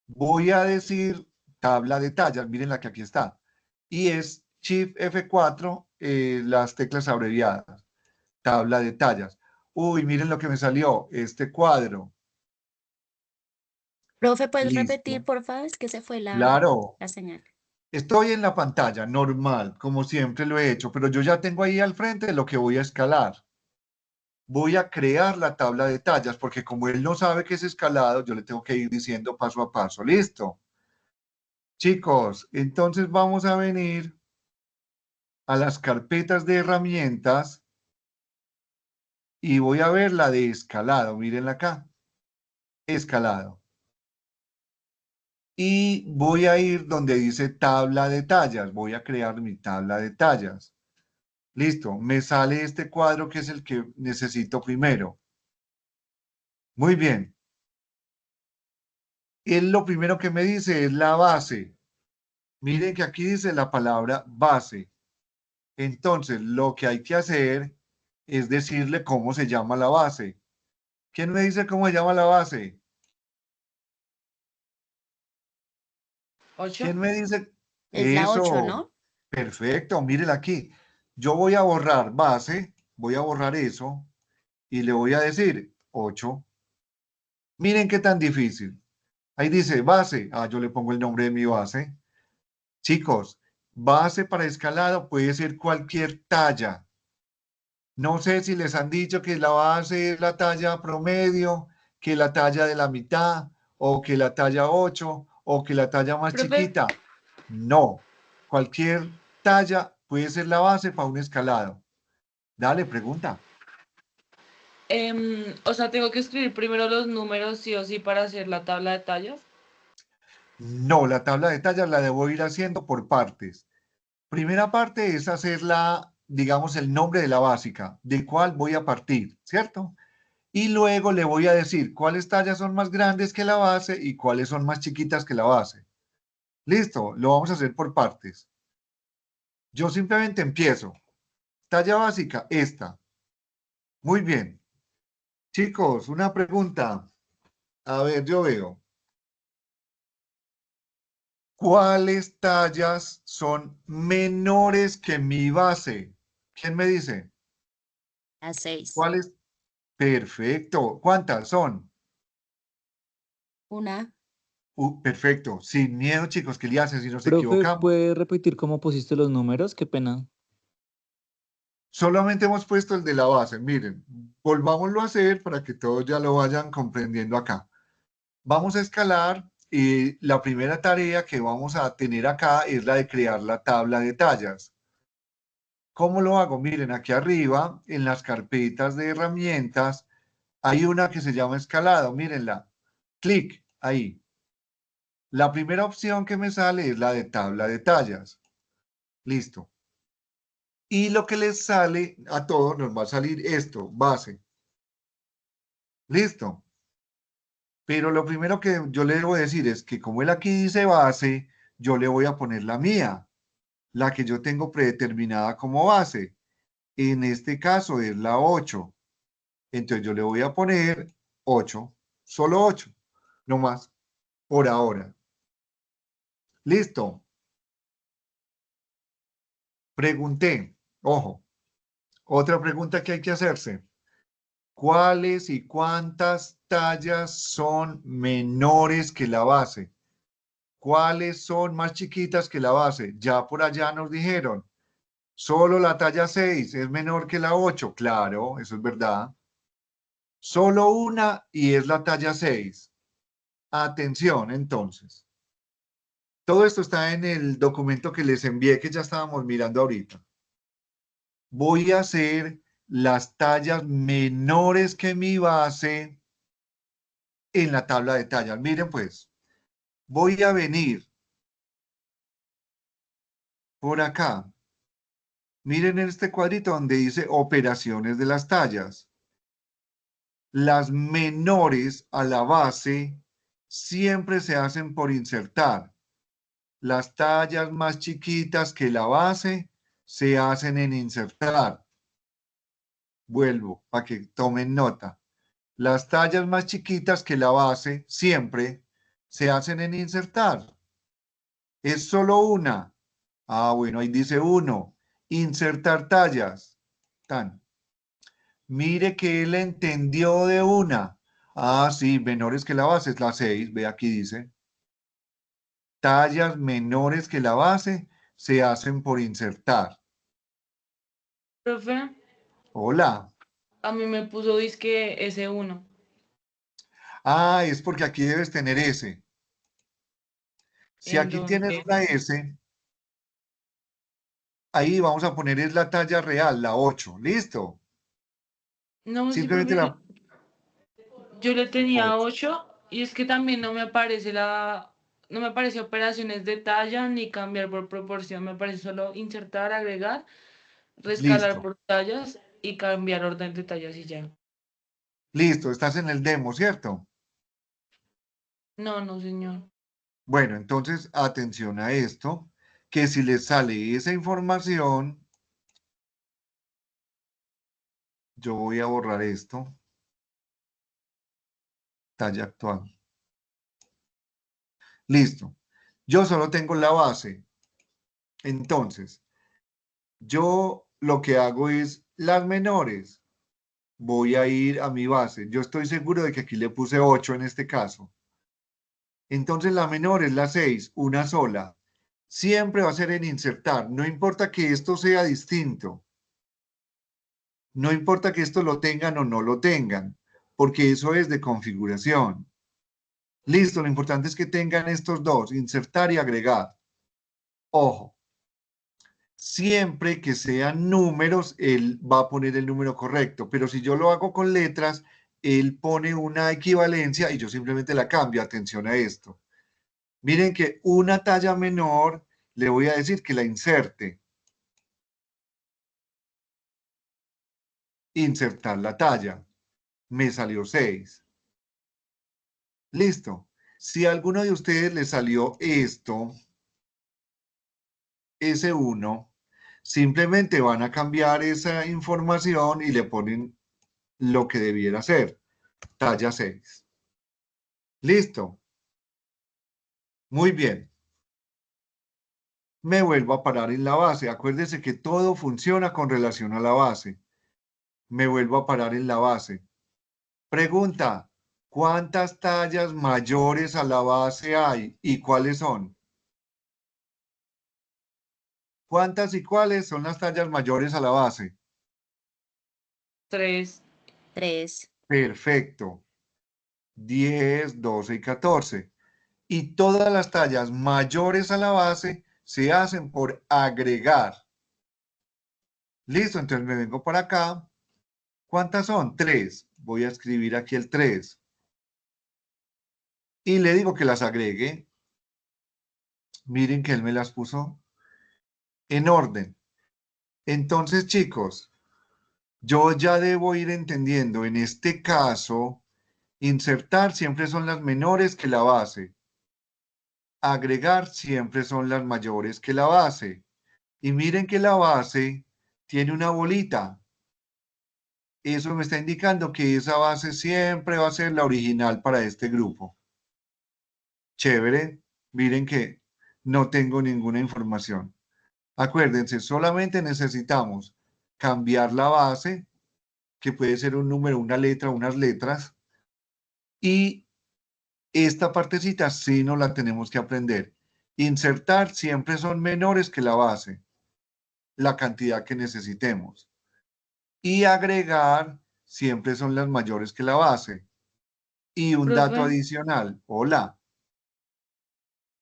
Voy a decir tabla de tallas, miren la que aquí está. Y es Shift F4, las teclas abreviadas. Tabla de tallas. Uy, miren lo que me salió, este cuadro. Profe, ¿puedes repetir, Listo. por favor? Es que se fue Claro. la señal. Estoy en la pantalla, normal, como siempre lo he hecho, pero yo ya tengo ahí al frente lo que voy a escalar. Voy a crear la tabla de tallas, porque como él no sabe que es escalado, yo le tengo que ir diciendo paso a paso. ¿Listo? Chicos, entonces vamos a venir a las carpetas de herramientas y voy a ver la de escalado. Mírenla acá. Escalado. Y voy a ir donde dice tabla de tallas. Voy a crear mi tabla de tallas. Listo. Me sale este cuadro que es el que necesito primero. Muy bien. Él lo primero que me dice es la base. Miren que aquí dice la palabra base. Entonces, lo que hay que hacer es decirle cómo se llama la base. ¿Quién me dice cómo se llama la base? 8. ¿Quién me dice? Es la 8, Eso. ¿no? Perfecto, mírenla aquí. Yo voy a borrar base, voy a borrar eso y le voy a decir 8. Miren qué tan difícil. Ahí dice base. Ah, yo le pongo el nombre de mi base. Chicos, base para escalado puede ser cualquier talla. No sé si les han dicho que la base es la talla promedio, que la talla de la mitad, o que la talla 8, o que la talla más Profe, chiquita. No, cualquier talla puede ser la base para un escalado. Dale, pregunta. o sea, tengo que escribir primero los números sí o sí para hacer la tabla de tallas. No, la tabla de tallas la debo ir haciendo por partes. Primera parte es hacer digamos, el nombre de la básica, de cuál voy a partir, ¿cierto? Y luego le voy a decir cuáles tallas son más grandes que la base y cuáles son más chiquitas que la base. Listo, lo vamos a hacer por partes. Yo simplemente empiezo. Talla básica, esta. Muy bien. Chicos, una pregunta. A ver, yo veo. ¿Cuáles tallas son menores que mi base? ¿Quién me dice? La 6. ¿Cuáles? Perfecto. ¿Cuántas son? Una. Perfecto. Sin miedo, chicos, que le hacen si nos Profe, equivocamos. ¿puede repetir cómo pusiste los números? Qué pena. Solamente hemos puesto el de la base. Miren, volvámoslo a hacer para que todos ya lo vayan comprendiendo acá. Vamos a escalar y la primera tarea que vamos a tener acá es la de crear la tabla de tallas. ¿Cómo lo hago? Miren, aquí arriba, en las carpetas de herramientas, hay una que se llama escalado. Mírenla. Clic ahí. La primera opción que me sale es la de tabla de tallas. Listo. Y lo que les sale a todos nos va a salir esto, base. Listo. Pero lo primero que yo le debo decir es que como él aquí dice base, yo le voy a poner la mía, la que yo tengo predeterminada como base. En este caso es la 8. Entonces yo le voy a poner 8, solo 8, no más, por ahora. Listo. Pregunté, ojo, otra pregunta que hay que hacerse. ¿Cuáles y cuántas tallas son menores que la base? ¿Cuáles son más chiquitas que la base? Ya por allá nos dijeron. Solo la talla 6 es menor que la 8. Claro, eso es verdad. Solo una y es la talla 6. Atención, entonces. Todo esto está en el documento que les envié que ya estábamos mirando ahorita. Voy a hacer las tallas menores que mi base en la tabla de tallas. Miren pues, voy a venir por acá. Miren en este cuadrito donde dice operaciones de las tallas. Las menores a la base siempre se hacen por insertar. Las tallas más chiquitas que la base se hacen en insertar. Vuelvo para que tomen nota. Las tallas más chiquitas que la base siempre se hacen en insertar. Es solo una. Ah, bueno, ahí dice 1. Insertar tallas. Tan. Mire que él entendió de una. Ah, sí, menores que la base es la 6. Ve aquí dice. Tallas menores que la base se hacen por insertar. Profe, Hola. a mí me puso disque S1. Ah, es porque aquí debes tener S. Si ¿En aquí tienes dónde? una S, ahí vamos a poner es la talla real, la 8. ¿Listo? No, sí, Simplemente profe, la... yo le tenía 8. 8 y es que también no me aparece no me aparece operaciones de talla ni cambiar por proporción, me aparece solo insertar, agregar, rescalar Listo. por tallas y cambiar orden de tallas y ya. Listo. Estás en el demo, ¿cierto? No, no, señor. Bueno, entonces atención a esto, que si les sale esa información, yo voy a borrar esto. Talla actual. Listo. Yo solo tengo la base. Entonces, yo lo que hago es las menores. Voy a ir a mi base. Yo estoy seguro de que aquí le puse 8 en este caso. Entonces la menor es la 6, una sola. Siempre va a ser en insertar. No importa que esto sea distinto. No importa que esto lo tengan o no lo tengan, porque eso es de configuración. Listo, lo importante es que tengan estos dos, insertar y agregar. Ojo, siempre que sean números, él va a poner el número correcto, pero si yo lo hago con letras, él pone una equivalencia y yo simplemente la cambio. Atención a esto. Miren que una talla menor, le voy a decir que la inserte. Insertar la talla. Me salió 6. Listo. Si a alguno de ustedes le salió esto, S1, simplemente van a cambiar esa información y le ponen lo que debiera ser. Talla 6. Listo. Muy bien. Me vuelvo a parar en la base. Acuérdense que todo funciona con relación a la base. Me vuelvo a parar en la base. Pregunta, ¿cuántas tallas mayores a la base hay y cuáles son? ¿Cuántas y cuáles son las tallas mayores a la base? 3. 3. Perfecto. 10, 12 y 14. Y todas las tallas mayores a la base se hacen por agregar. Listo, entonces me vengo para acá. ¿Cuántas son? 3. Voy a escribir aquí el 3. Y le digo que las agregue. Miren que él me las puso en orden. Entonces, chicos, yo ya debo ir entendiendo, en este caso, insertar siempre son las menores que la base. Agregar siempre son las mayores que la base. Y miren que la base tiene una bolita. Eso me está indicando que esa base siempre va a ser la original para este grupo. Chévere. Miren que no tengo ninguna información. Acuérdense, solamente necesitamos cambiar la base, que puede ser un número, una letra, unas letras, y esta partecita sí nos la tenemos que aprender. Insertar siempre son menores que la base, la cantidad que necesitemos. Y agregar siempre son las mayores que la base. Y un dato Profe, adicional. Hola.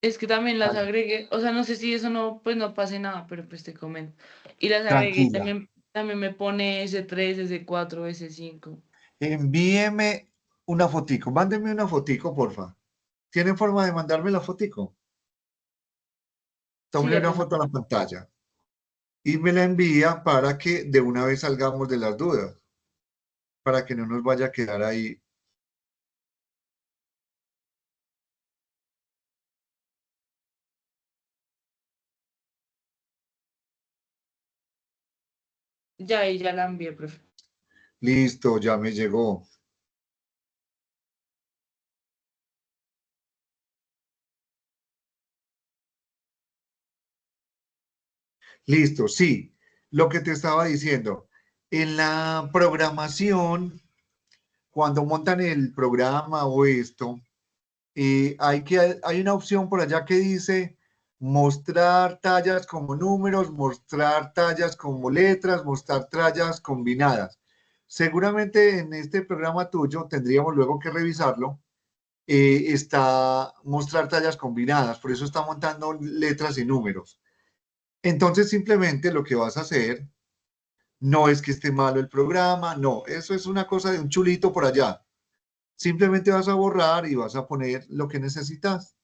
es que también las Vale. agregué, o sea, no sé si eso no, pues no pase nada, pero pues te comento. Y las agregué y Tranquila. también me pone S3, S4, S5. Envíeme una fotico. Mándeme una fotico, porfa. ¿Tienen forma de mandarme la fotico? Sí, Tome ya una te foto a la mando. pantalla y me la envía para que de una vez salgamos de las dudas, para que no nos vaya a quedar ahí. Ya, y ya la envié, profe. Listo, ya me llegó. Listo, sí. Lo que te estaba diciendo, en la programación, cuando montan el programa o esto, hay una opción por allá que dice mostrar tallas como números, mostrar tallas como letras, mostrar tallas combinadas. Seguramente en este programa tuyo tendríamos luego que revisarlo. Está mostrar tallas combinadas, por eso está montando letras y números. Entonces simplemente lo que vas a hacer no es que esté malo el programa, no, eso es una cosa de un chulito por allá. Simplemente vas a borrar y vas a poner lo que necesitas.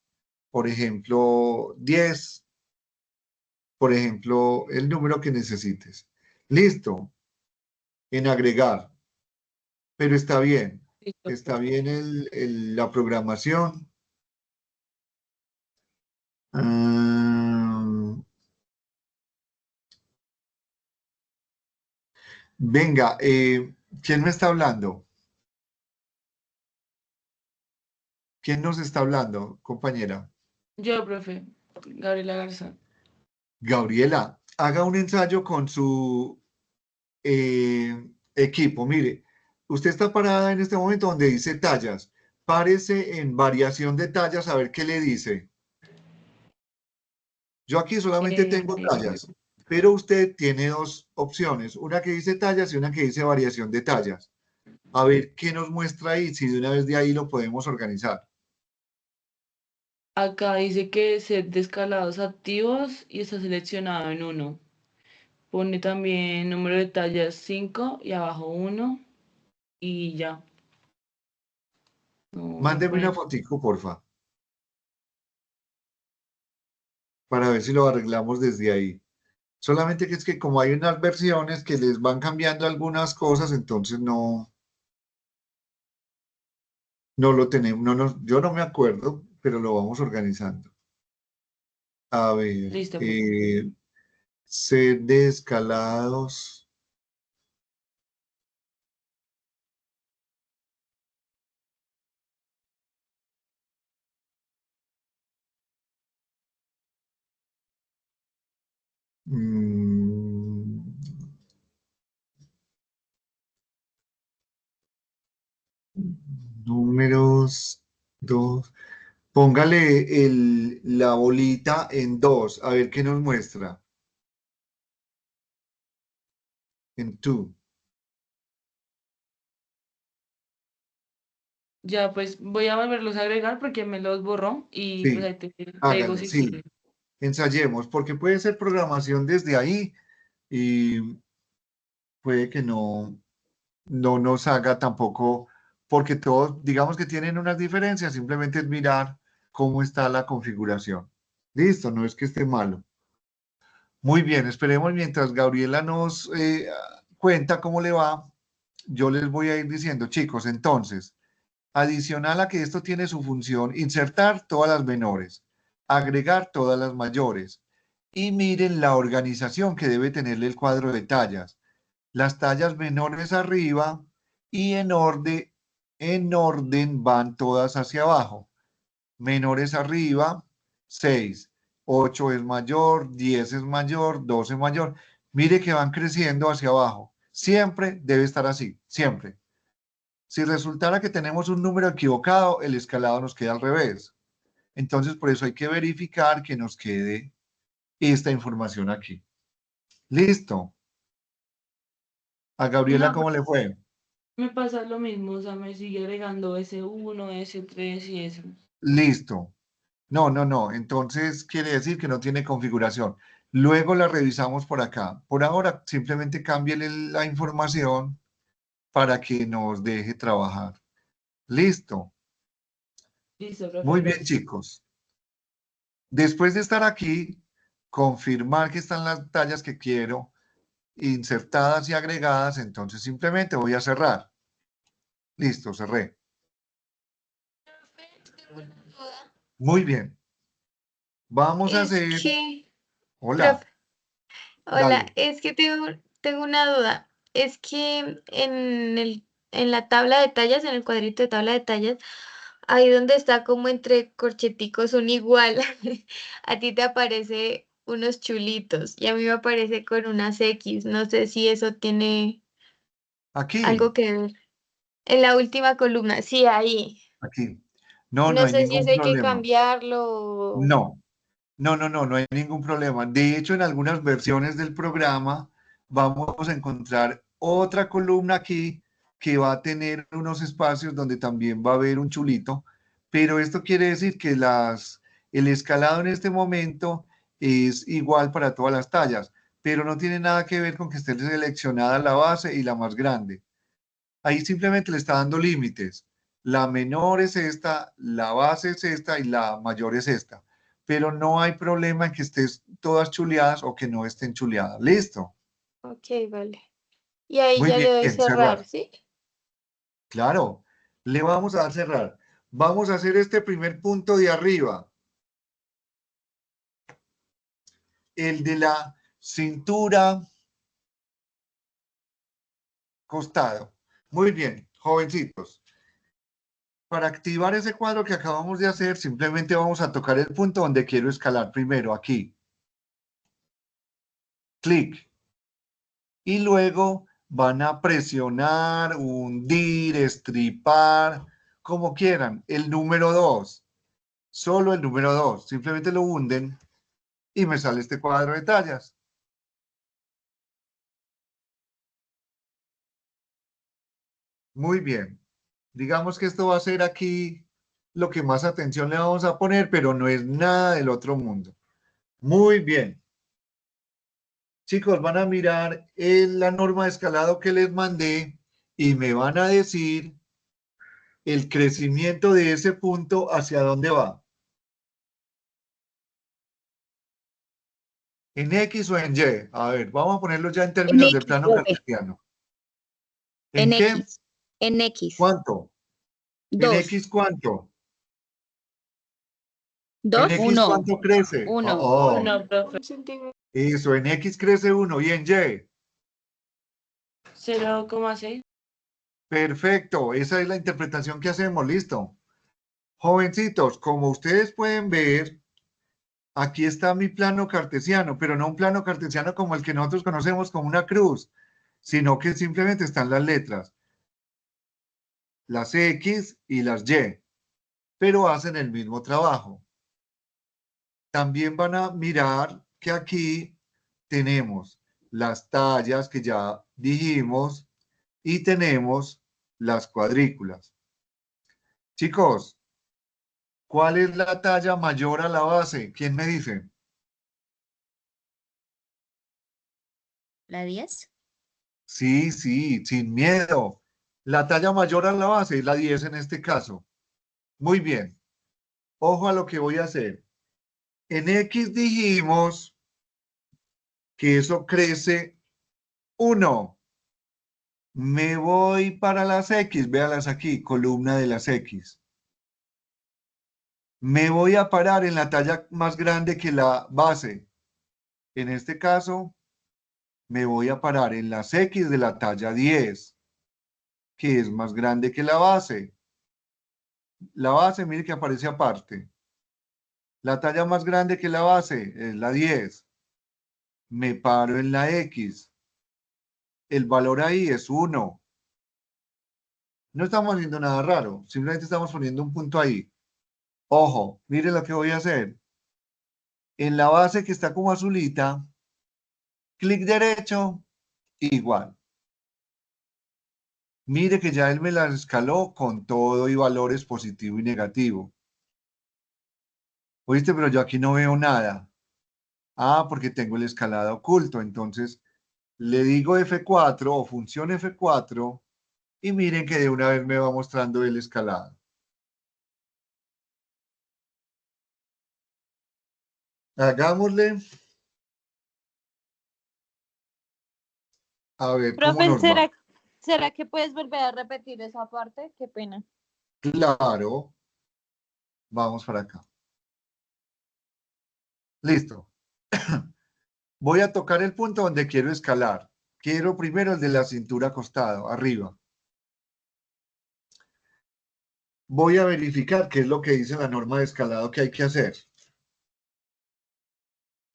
Por ejemplo, 10, por ejemplo, el número que necesites. Listo, en agregar, pero Listo, está profe. bien la programación. Ah, venga, ¿quién me está hablando? ¿Quién nos está hablando, compañera? Yo, profe, Gabriela Garza. Gabriela, haga un ensayo con su equipo. Mire, usted está parada en este momento donde dice tallas. Párese en variación de tallas a ver qué le dice. Yo aquí solamente Eh, tengo tallas, pero usted tiene dos opciones, una que dice tallas y una que dice variación de tallas. A ver qué nos muestra ahí, si de una vez de ahí lo podemos organizar. Acá dice que set de escalados activos y está seleccionado en uno. Pone también número de tallas 5 y abajo uno y ya. No Mándeme una pone. fotico, porfa, para ver si lo arreglamos desde ahí. Solamente que es que como hay unas versiones que les van cambiando algunas cosas, entonces no lo tenemos, yo no me acuerdo, pero lo vamos organizando. A ver, Listo, profe. set de escalados. mm, números 2. Póngale la bolita en 2, a ver qué nos muestra. En 2. Ya, pues voy a volverlos a agregar porque me los borró y pues Sí, ahí te digo hágale, si sí. quieren. Ensayemos, porque puede ser programación desde ahí y puede que no nos haga tampoco, porque todos, digamos que tienen unas diferencias, simplemente es mirar cómo está la configuración. Listo, no es que esté malo. Muy bien, esperemos mientras Gabriela nos cuenta cómo le va, yo les voy a ir diciendo, chicos, entonces, adicional a que esto tiene su función, insertar todas las menores, agregar todas las mayores, y miren la organización que debe tenerle el cuadro de tallas. Las tallas menores arriba y en orden van todas hacia abajo. Menores arriba, 6, 8 es mayor, 10 es mayor, 12 es mayor. Mire que van creciendo hacia abajo. Siempre debe estar así, siempre. Si resultara que tenemos un número equivocado, el escalado nos queda al revés. Entonces, por eso hay que verificar que nos quede esta información aquí. Listo. A Gabriela, No, ¿cómo le fue? me pasa lo mismo, o sea, me sigue agregando S1, S3 y eso. Listo. No. Entonces quiere decir que no tiene configuración. Luego la revisamos por acá. Por ahora, simplemente cámbiale la información para que nos deje trabajar. Listo. Listo, profe, Muy bien, gracias. chicos. Después de estar aquí, confirmar que están las tallas que quiero insertadas y agregadas, entonces simplemente voy a cerrar. Listo, cerré. Tengo una duda. Muy bien. Vamos a Es hacer... que, Hola, profe, hola, dale. es que tengo una duda. Es que en la tabla de tallas, en el cuadrito de tabla de tallas, ahí donde está como entre corcheticos son igual. A ti te aparece unos chulitos y a mí me aparece con unas X. No sé si eso tiene Aquí, algo que ver. En la última columna, sí, ahí. aquí. No No hay sé si ningún eso hay que problema. cambiarlo. No. No hay ningún problema. De hecho, en algunas versiones del programa vamos a encontrar otra columna aquí que va a tener unos espacios donde también va a haber un chulito, pero esto quiere decir que el escalado en este momento es igual para todas las tallas, pero no tiene nada que ver con que esté seleccionada la base y la más grande. Ahí simplemente le está dando límites. La menor es esta, la base es esta y la mayor es esta. Pero no hay problema en que estés todas chuleadas o que no estén chuleadas. ¿Listo? Ok, vale. Y ahí Muy ya le bien, doy cerrar, cerrar. ¿sí? Claro, le vamos a dar cerrar. Vamos a hacer este primer punto de arriba. El de la cintura, costado. Muy bien, jovencitos. Para activar ese cuadro que acabamos de hacer, simplemente vamos a tocar el punto donde quiero escalar primero, aquí. Clic. Y luego van a presionar, hundir, estripar, como quieran. El número 2, solo el número 2. Simplemente lo hunden y me sale este cuadro de tallas. Muy bien. Digamos que esto va a ser aquí lo que más atención le vamos a poner, pero no es nada del otro mundo. Muy bien. Chicos, van a mirar la norma de escalado que les mandé y me van a decir el crecimiento de ese punto hacia dónde va. ¿En X o en Y? A ver, vamos a ponerlo ya en En términos de X, plano profe. cartesiano. ¿En En qué? X. En X. ¿Cuánto? ¿En 2. X cuánto? ¿En 2. X 1. cuánto crece? 1. Uno, profe. Un centímetro. Eso, en X crece 1 y en Y. 0,6. Perfecto, esa es la interpretación que hacemos, listo. Jovencitos, como ustedes pueden ver, aquí está mi plano cartesiano, pero no un plano cartesiano como el que nosotros conocemos como una cruz, sino que simplemente están las letras, las X y las Y, pero hacen el mismo trabajo. También van a mirar que aquí tenemos las tallas que ya dijimos y tenemos las cuadrículas. Chicos, ¿cuál es la talla mayor a la base? ¿Quién me dice? ¿La 10? Sí, sin miedo. La talla mayor a la base es la 10 en este caso. Muy bien. Ojo a lo que voy a hacer. En X dijimos que eso crece 1. Me voy para las X, véalas aquí, columna de las X. Me voy a parar en la talla más grande que la base. En este caso, me voy a parar en las X de la talla 10, que es más grande que la base. La base, mire que aparece aparte. La talla más grande que la base es la 10. Me paro en la X. El valor ahí es 1. No estamos haciendo nada raro, simplemente estamos poniendo un punto ahí. Ojo, mire lo que voy a hacer. En la base que está como azulita, clic derecho, igual. Mire que ya él me la escaló con todo y valores positivo y negativo. Oíste, pero yo aquí no veo nada. Ah, porque tengo el escalado oculto. Entonces, le digo F4 o función F4 y miren que de una vez me va mostrando el escalado. Hagámosle. A ver cómo Profe, nos va. ¿será que puedes volver a repetir esa parte? Qué pena. Claro. Vamos para acá. Listo. Voy a tocar el punto donde quiero escalar. Quiero primero el de la cintura acostado, arriba. Voy a verificar qué es lo que dice la norma de escalado que hay que hacer.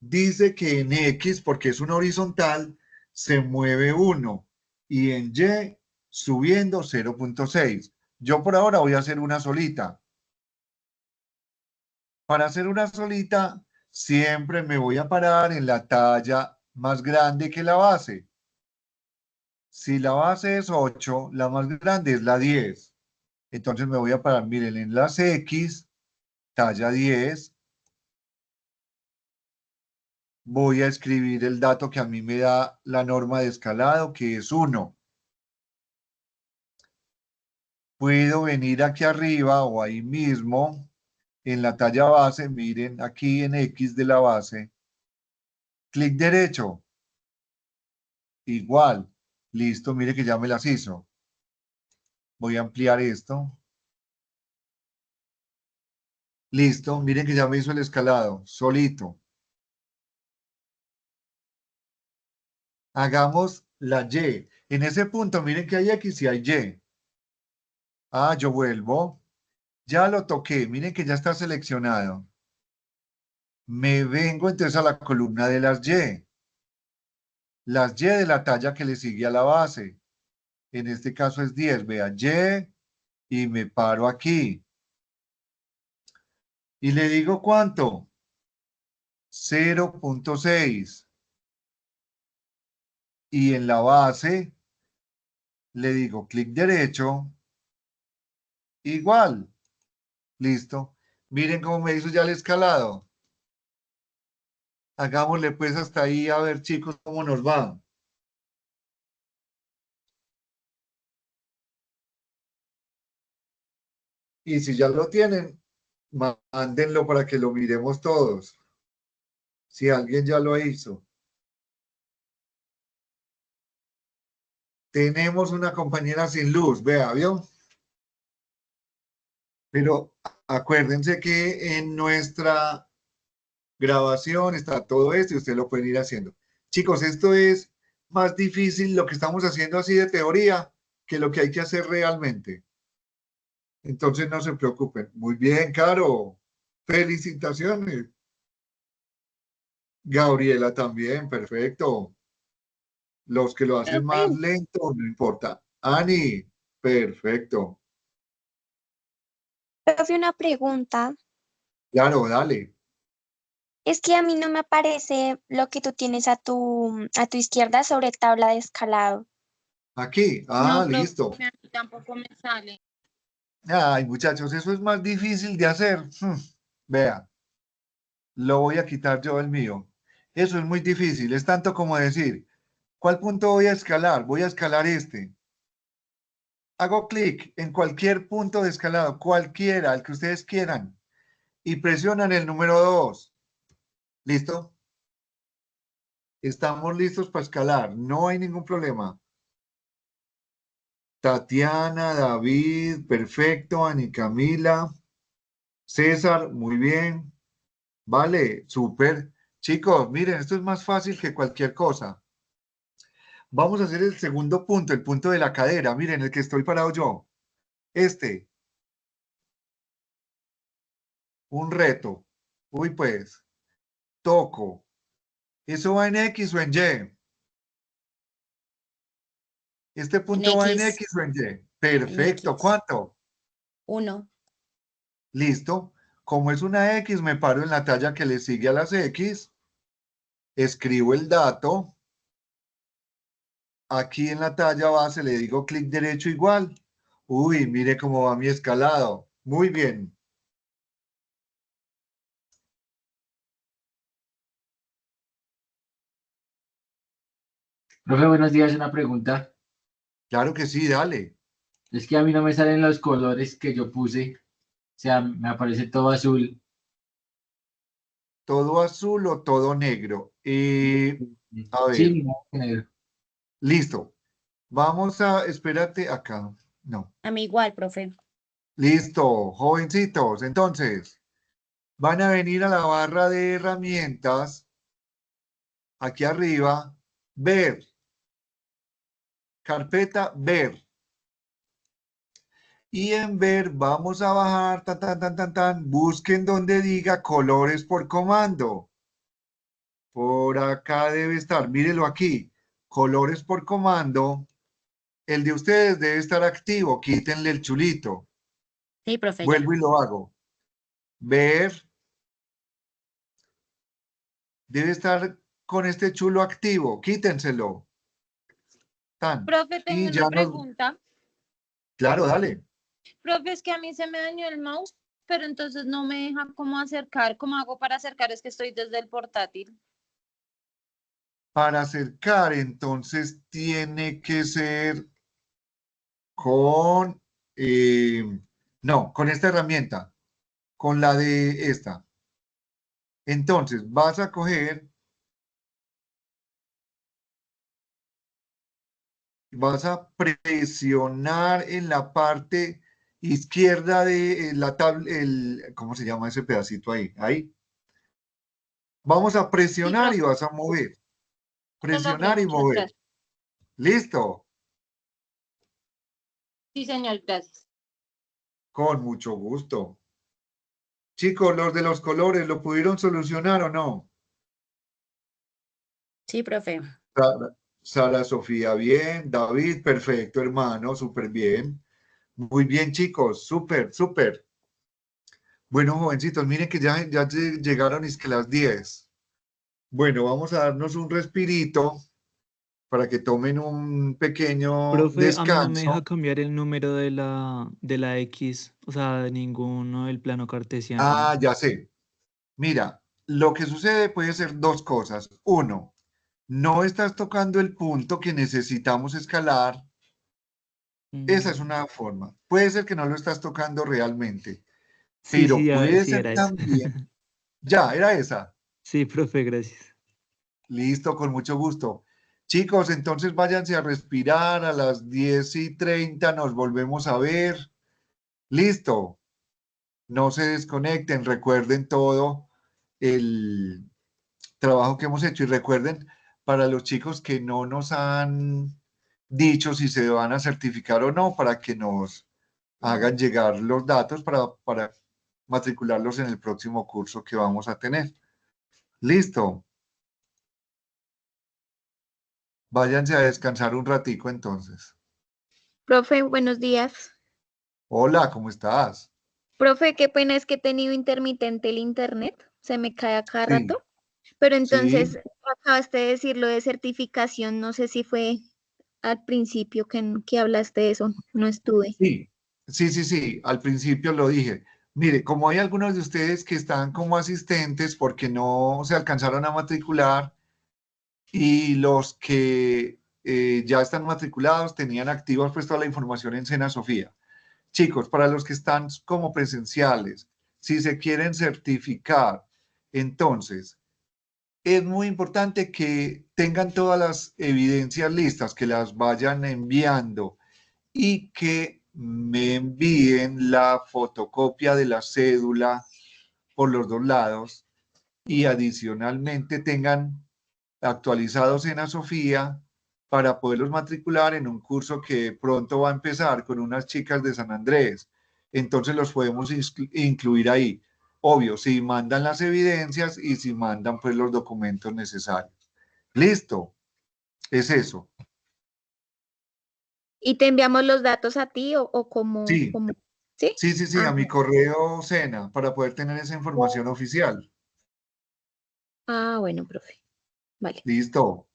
Dice que en X, porque es una horizontal, se mueve 1 y en Y subiendo 0.6. Yo por ahora voy a hacer una solita. Para hacer una solita, siempre me voy a parar en la talla más grande que la base. Si la base es 8, la más grande es la 10. Entonces me voy a parar, miren, en las X, talla 10. Voy a escribir el dato que a mí me da la norma de escalado, que es 1. Puedo venir aquí arriba o ahí mismo, en la talla base, miren, aquí en X de la base, clic derecho, igual, listo, mire que ya me las hizo. Voy a ampliar esto. Listo, miren que ya me hizo el escalado, solito. Hagamos la Y. En ese punto, miren que hay X y hay Y. Ah, yo vuelvo. Ya lo toqué, miren que ya está seleccionado. Me vengo entonces a la columna de las Y. Las Y de la talla que le sigue a la base. En este caso es 10. Vea, Y y me paro aquí. Y le digo ¿cuánto? 0.6. Y en la base le digo clic derecho. Igual. Listo. Miren cómo me hizo ya el escalado. Hagámosle pues hasta ahí a ver chicos cómo nos va. Y si ya lo tienen, mándenlo para que lo miremos todos. Si alguien ya lo hizo. Tenemos una compañera sin luz, vea, ¿vio? Pero acuérdense que en nuestra grabación está todo esto y ustedes lo pueden ir haciendo. Chicos, esto es más difícil lo que estamos haciendo así de teoría que lo que hay que hacer realmente. Entonces no se preocupen. Muy bien, Caro. Felicitaciones. Gabriela también, perfecto. Los que lo hacen más Profe, lento, no importa. Ani, perfecto. profe, una pregunta. Claro, dale. Es que a mí no me aparece lo que tú tienes a tu izquierda sobre tabla de escalado. Aquí. Ah, No, profe, listo. a mí tampoco me sale. Ay, muchachos, eso es más difícil de hacer. Vea, lo voy a quitar yo el mío. Eso es muy difícil. Es tanto como decir, ¿cuál punto voy a escalar? Voy a escalar este. Hago clic en cualquier punto de escalado, cualquiera, el que ustedes quieran, y presionan el número 2. ¿Listo? Estamos listos para escalar. No hay ningún problema. Tatiana, David, perfecto. Ani Camila, César, muy bien. Vale, súper. Chicos, miren, esto es más fácil que cualquier cosa. Vamos a hacer el segundo punto, el punto de la cadera. Miren, el que estoy parado yo. Este, un reto. Uy, pues, toco. ¿Eso va en X o en Y? Este En punto va en X, X o en Y. en Perfecto. X. ¿Cuánto? 1. Listo. Como es una X, me paro en la talla que le sigue a las X, escribo el dato, aquí en la talla base le digo clic derecho igual. Uy, mire cómo va mi escalado. Muy bien. Profe, buenos días, una pregunta. Claro que sí, dale. Es que a mí no me salen los colores que yo puse. O sea, me aparece todo azul. ¿Todo azul o todo negro? A Sí, ver, no, negro. listo. Vamos a, espérate acá. No. A mí igual, profe. Listo, jovencitos. Entonces, van a venir a la barra de herramientas, aquí arriba, ver, carpeta, ver. Y en ver vamos a bajar, tan, tan, tan, tan, tan, busquen donde diga colores por comando. Por acá debe estar, mírelo aquí, colores por comando. El de ustedes debe estar activo, quítenle el chulito. Sí, profe, ya. Vuelvo y lo hago. Ver, debe estar con este chulo activo, quítenselo. Tan. Profe, tengo Y una ya nos, pregunta. claro, dale. Profe, es que a mí se me dañó el mouse, pero entonces no me deja cómo acercar. ¿Cómo hago para acercar? Es que estoy desde el portátil. Para acercar, entonces tiene que ser con, no, con esta herramienta, con la de esta. Entonces vas a coger, vas a presionar en la parte izquierda de la tabla, ¿cómo se llama ese pedacito ahí? Ahí. Vamos a Sí, presionar y profe, vas a mover. lo logré. Presionar y Muchas mover. gracias. ¿Listo? Sí, señor, gracias. Con mucho gusto. Chicos, los de los colores, ¿lo pudieron solucionar o no? Sí, profe. Sara Sofía, bien. David, perfecto, hermano, súper bien. Muy bien, chicos, súper, súper. Bueno, jovencitos, miren que ya llegaron y es que las 10. Bueno, vamos a darnos un respirito para que tomen un pequeño Profe, a mí no me deja descanso. cambiar el número de la X, o sea, de ninguno del plano cartesiano. Ah, ya sé. Mira, lo que sucede puede ser dos cosas. Uno, no estás tocando el punto que necesitamos escalar. Esa es Mm, una forma. Puede ser que no lo estás tocando realmente, Sí, pero sí, puede sí ser era eso. también. Ya, era esa. Sí, profe, gracias. Listo, con mucho gusto. Chicos, entonces váyanse a respirar a las 10:30, nos volvemos a ver. Listo, no se desconecten, recuerden todo el trabajo que hemos hecho y recuerden para los chicos que no nos han dicho si se van a certificar o no, para que nos hagan llegar los datos para matricularlos en el próximo curso que vamos a tener. Listo. Váyanse a descansar un ratico entonces. Profe, buenos días. Hola, ¿cómo estás? Profe, qué pena es que he tenido intermitente el internet, se me cae a cada Sí, rato, pero sí, entonces acabaste de decir lo de certificación, no sé si fue al principio que hablaste de eso, no estuve. sí, sí. Al principio lo dije. Mire, como hay algunos de ustedes que están como asistentes porque no se alcanzaron a matricular y los que ya están matriculados tenían activos pues toda la información en Sena Sofía. Chicos, para los que están como presenciales, si se quieren certificar, entonces es muy importante que tengan todas las evidencias listas, que las vayan enviando y que me envíen la fotocopia de la cédula por los dos lados y adicionalmente tengan actualizados en Sofía para poderlos matricular en un curso que pronto va a empezar con unas chicas de San Andrés. Entonces los podemos incluir ahí. Obvio, si mandan las evidencias y si mandan pues los documentos necesarios. Listo, es eso. ¿Y te enviamos los datos a ti o Sí, cómo? ¿Sí? Sí, sí, sí, a mi correo Sena, para poder tener esa información oficial. Bueno, profe. Vale. Listo.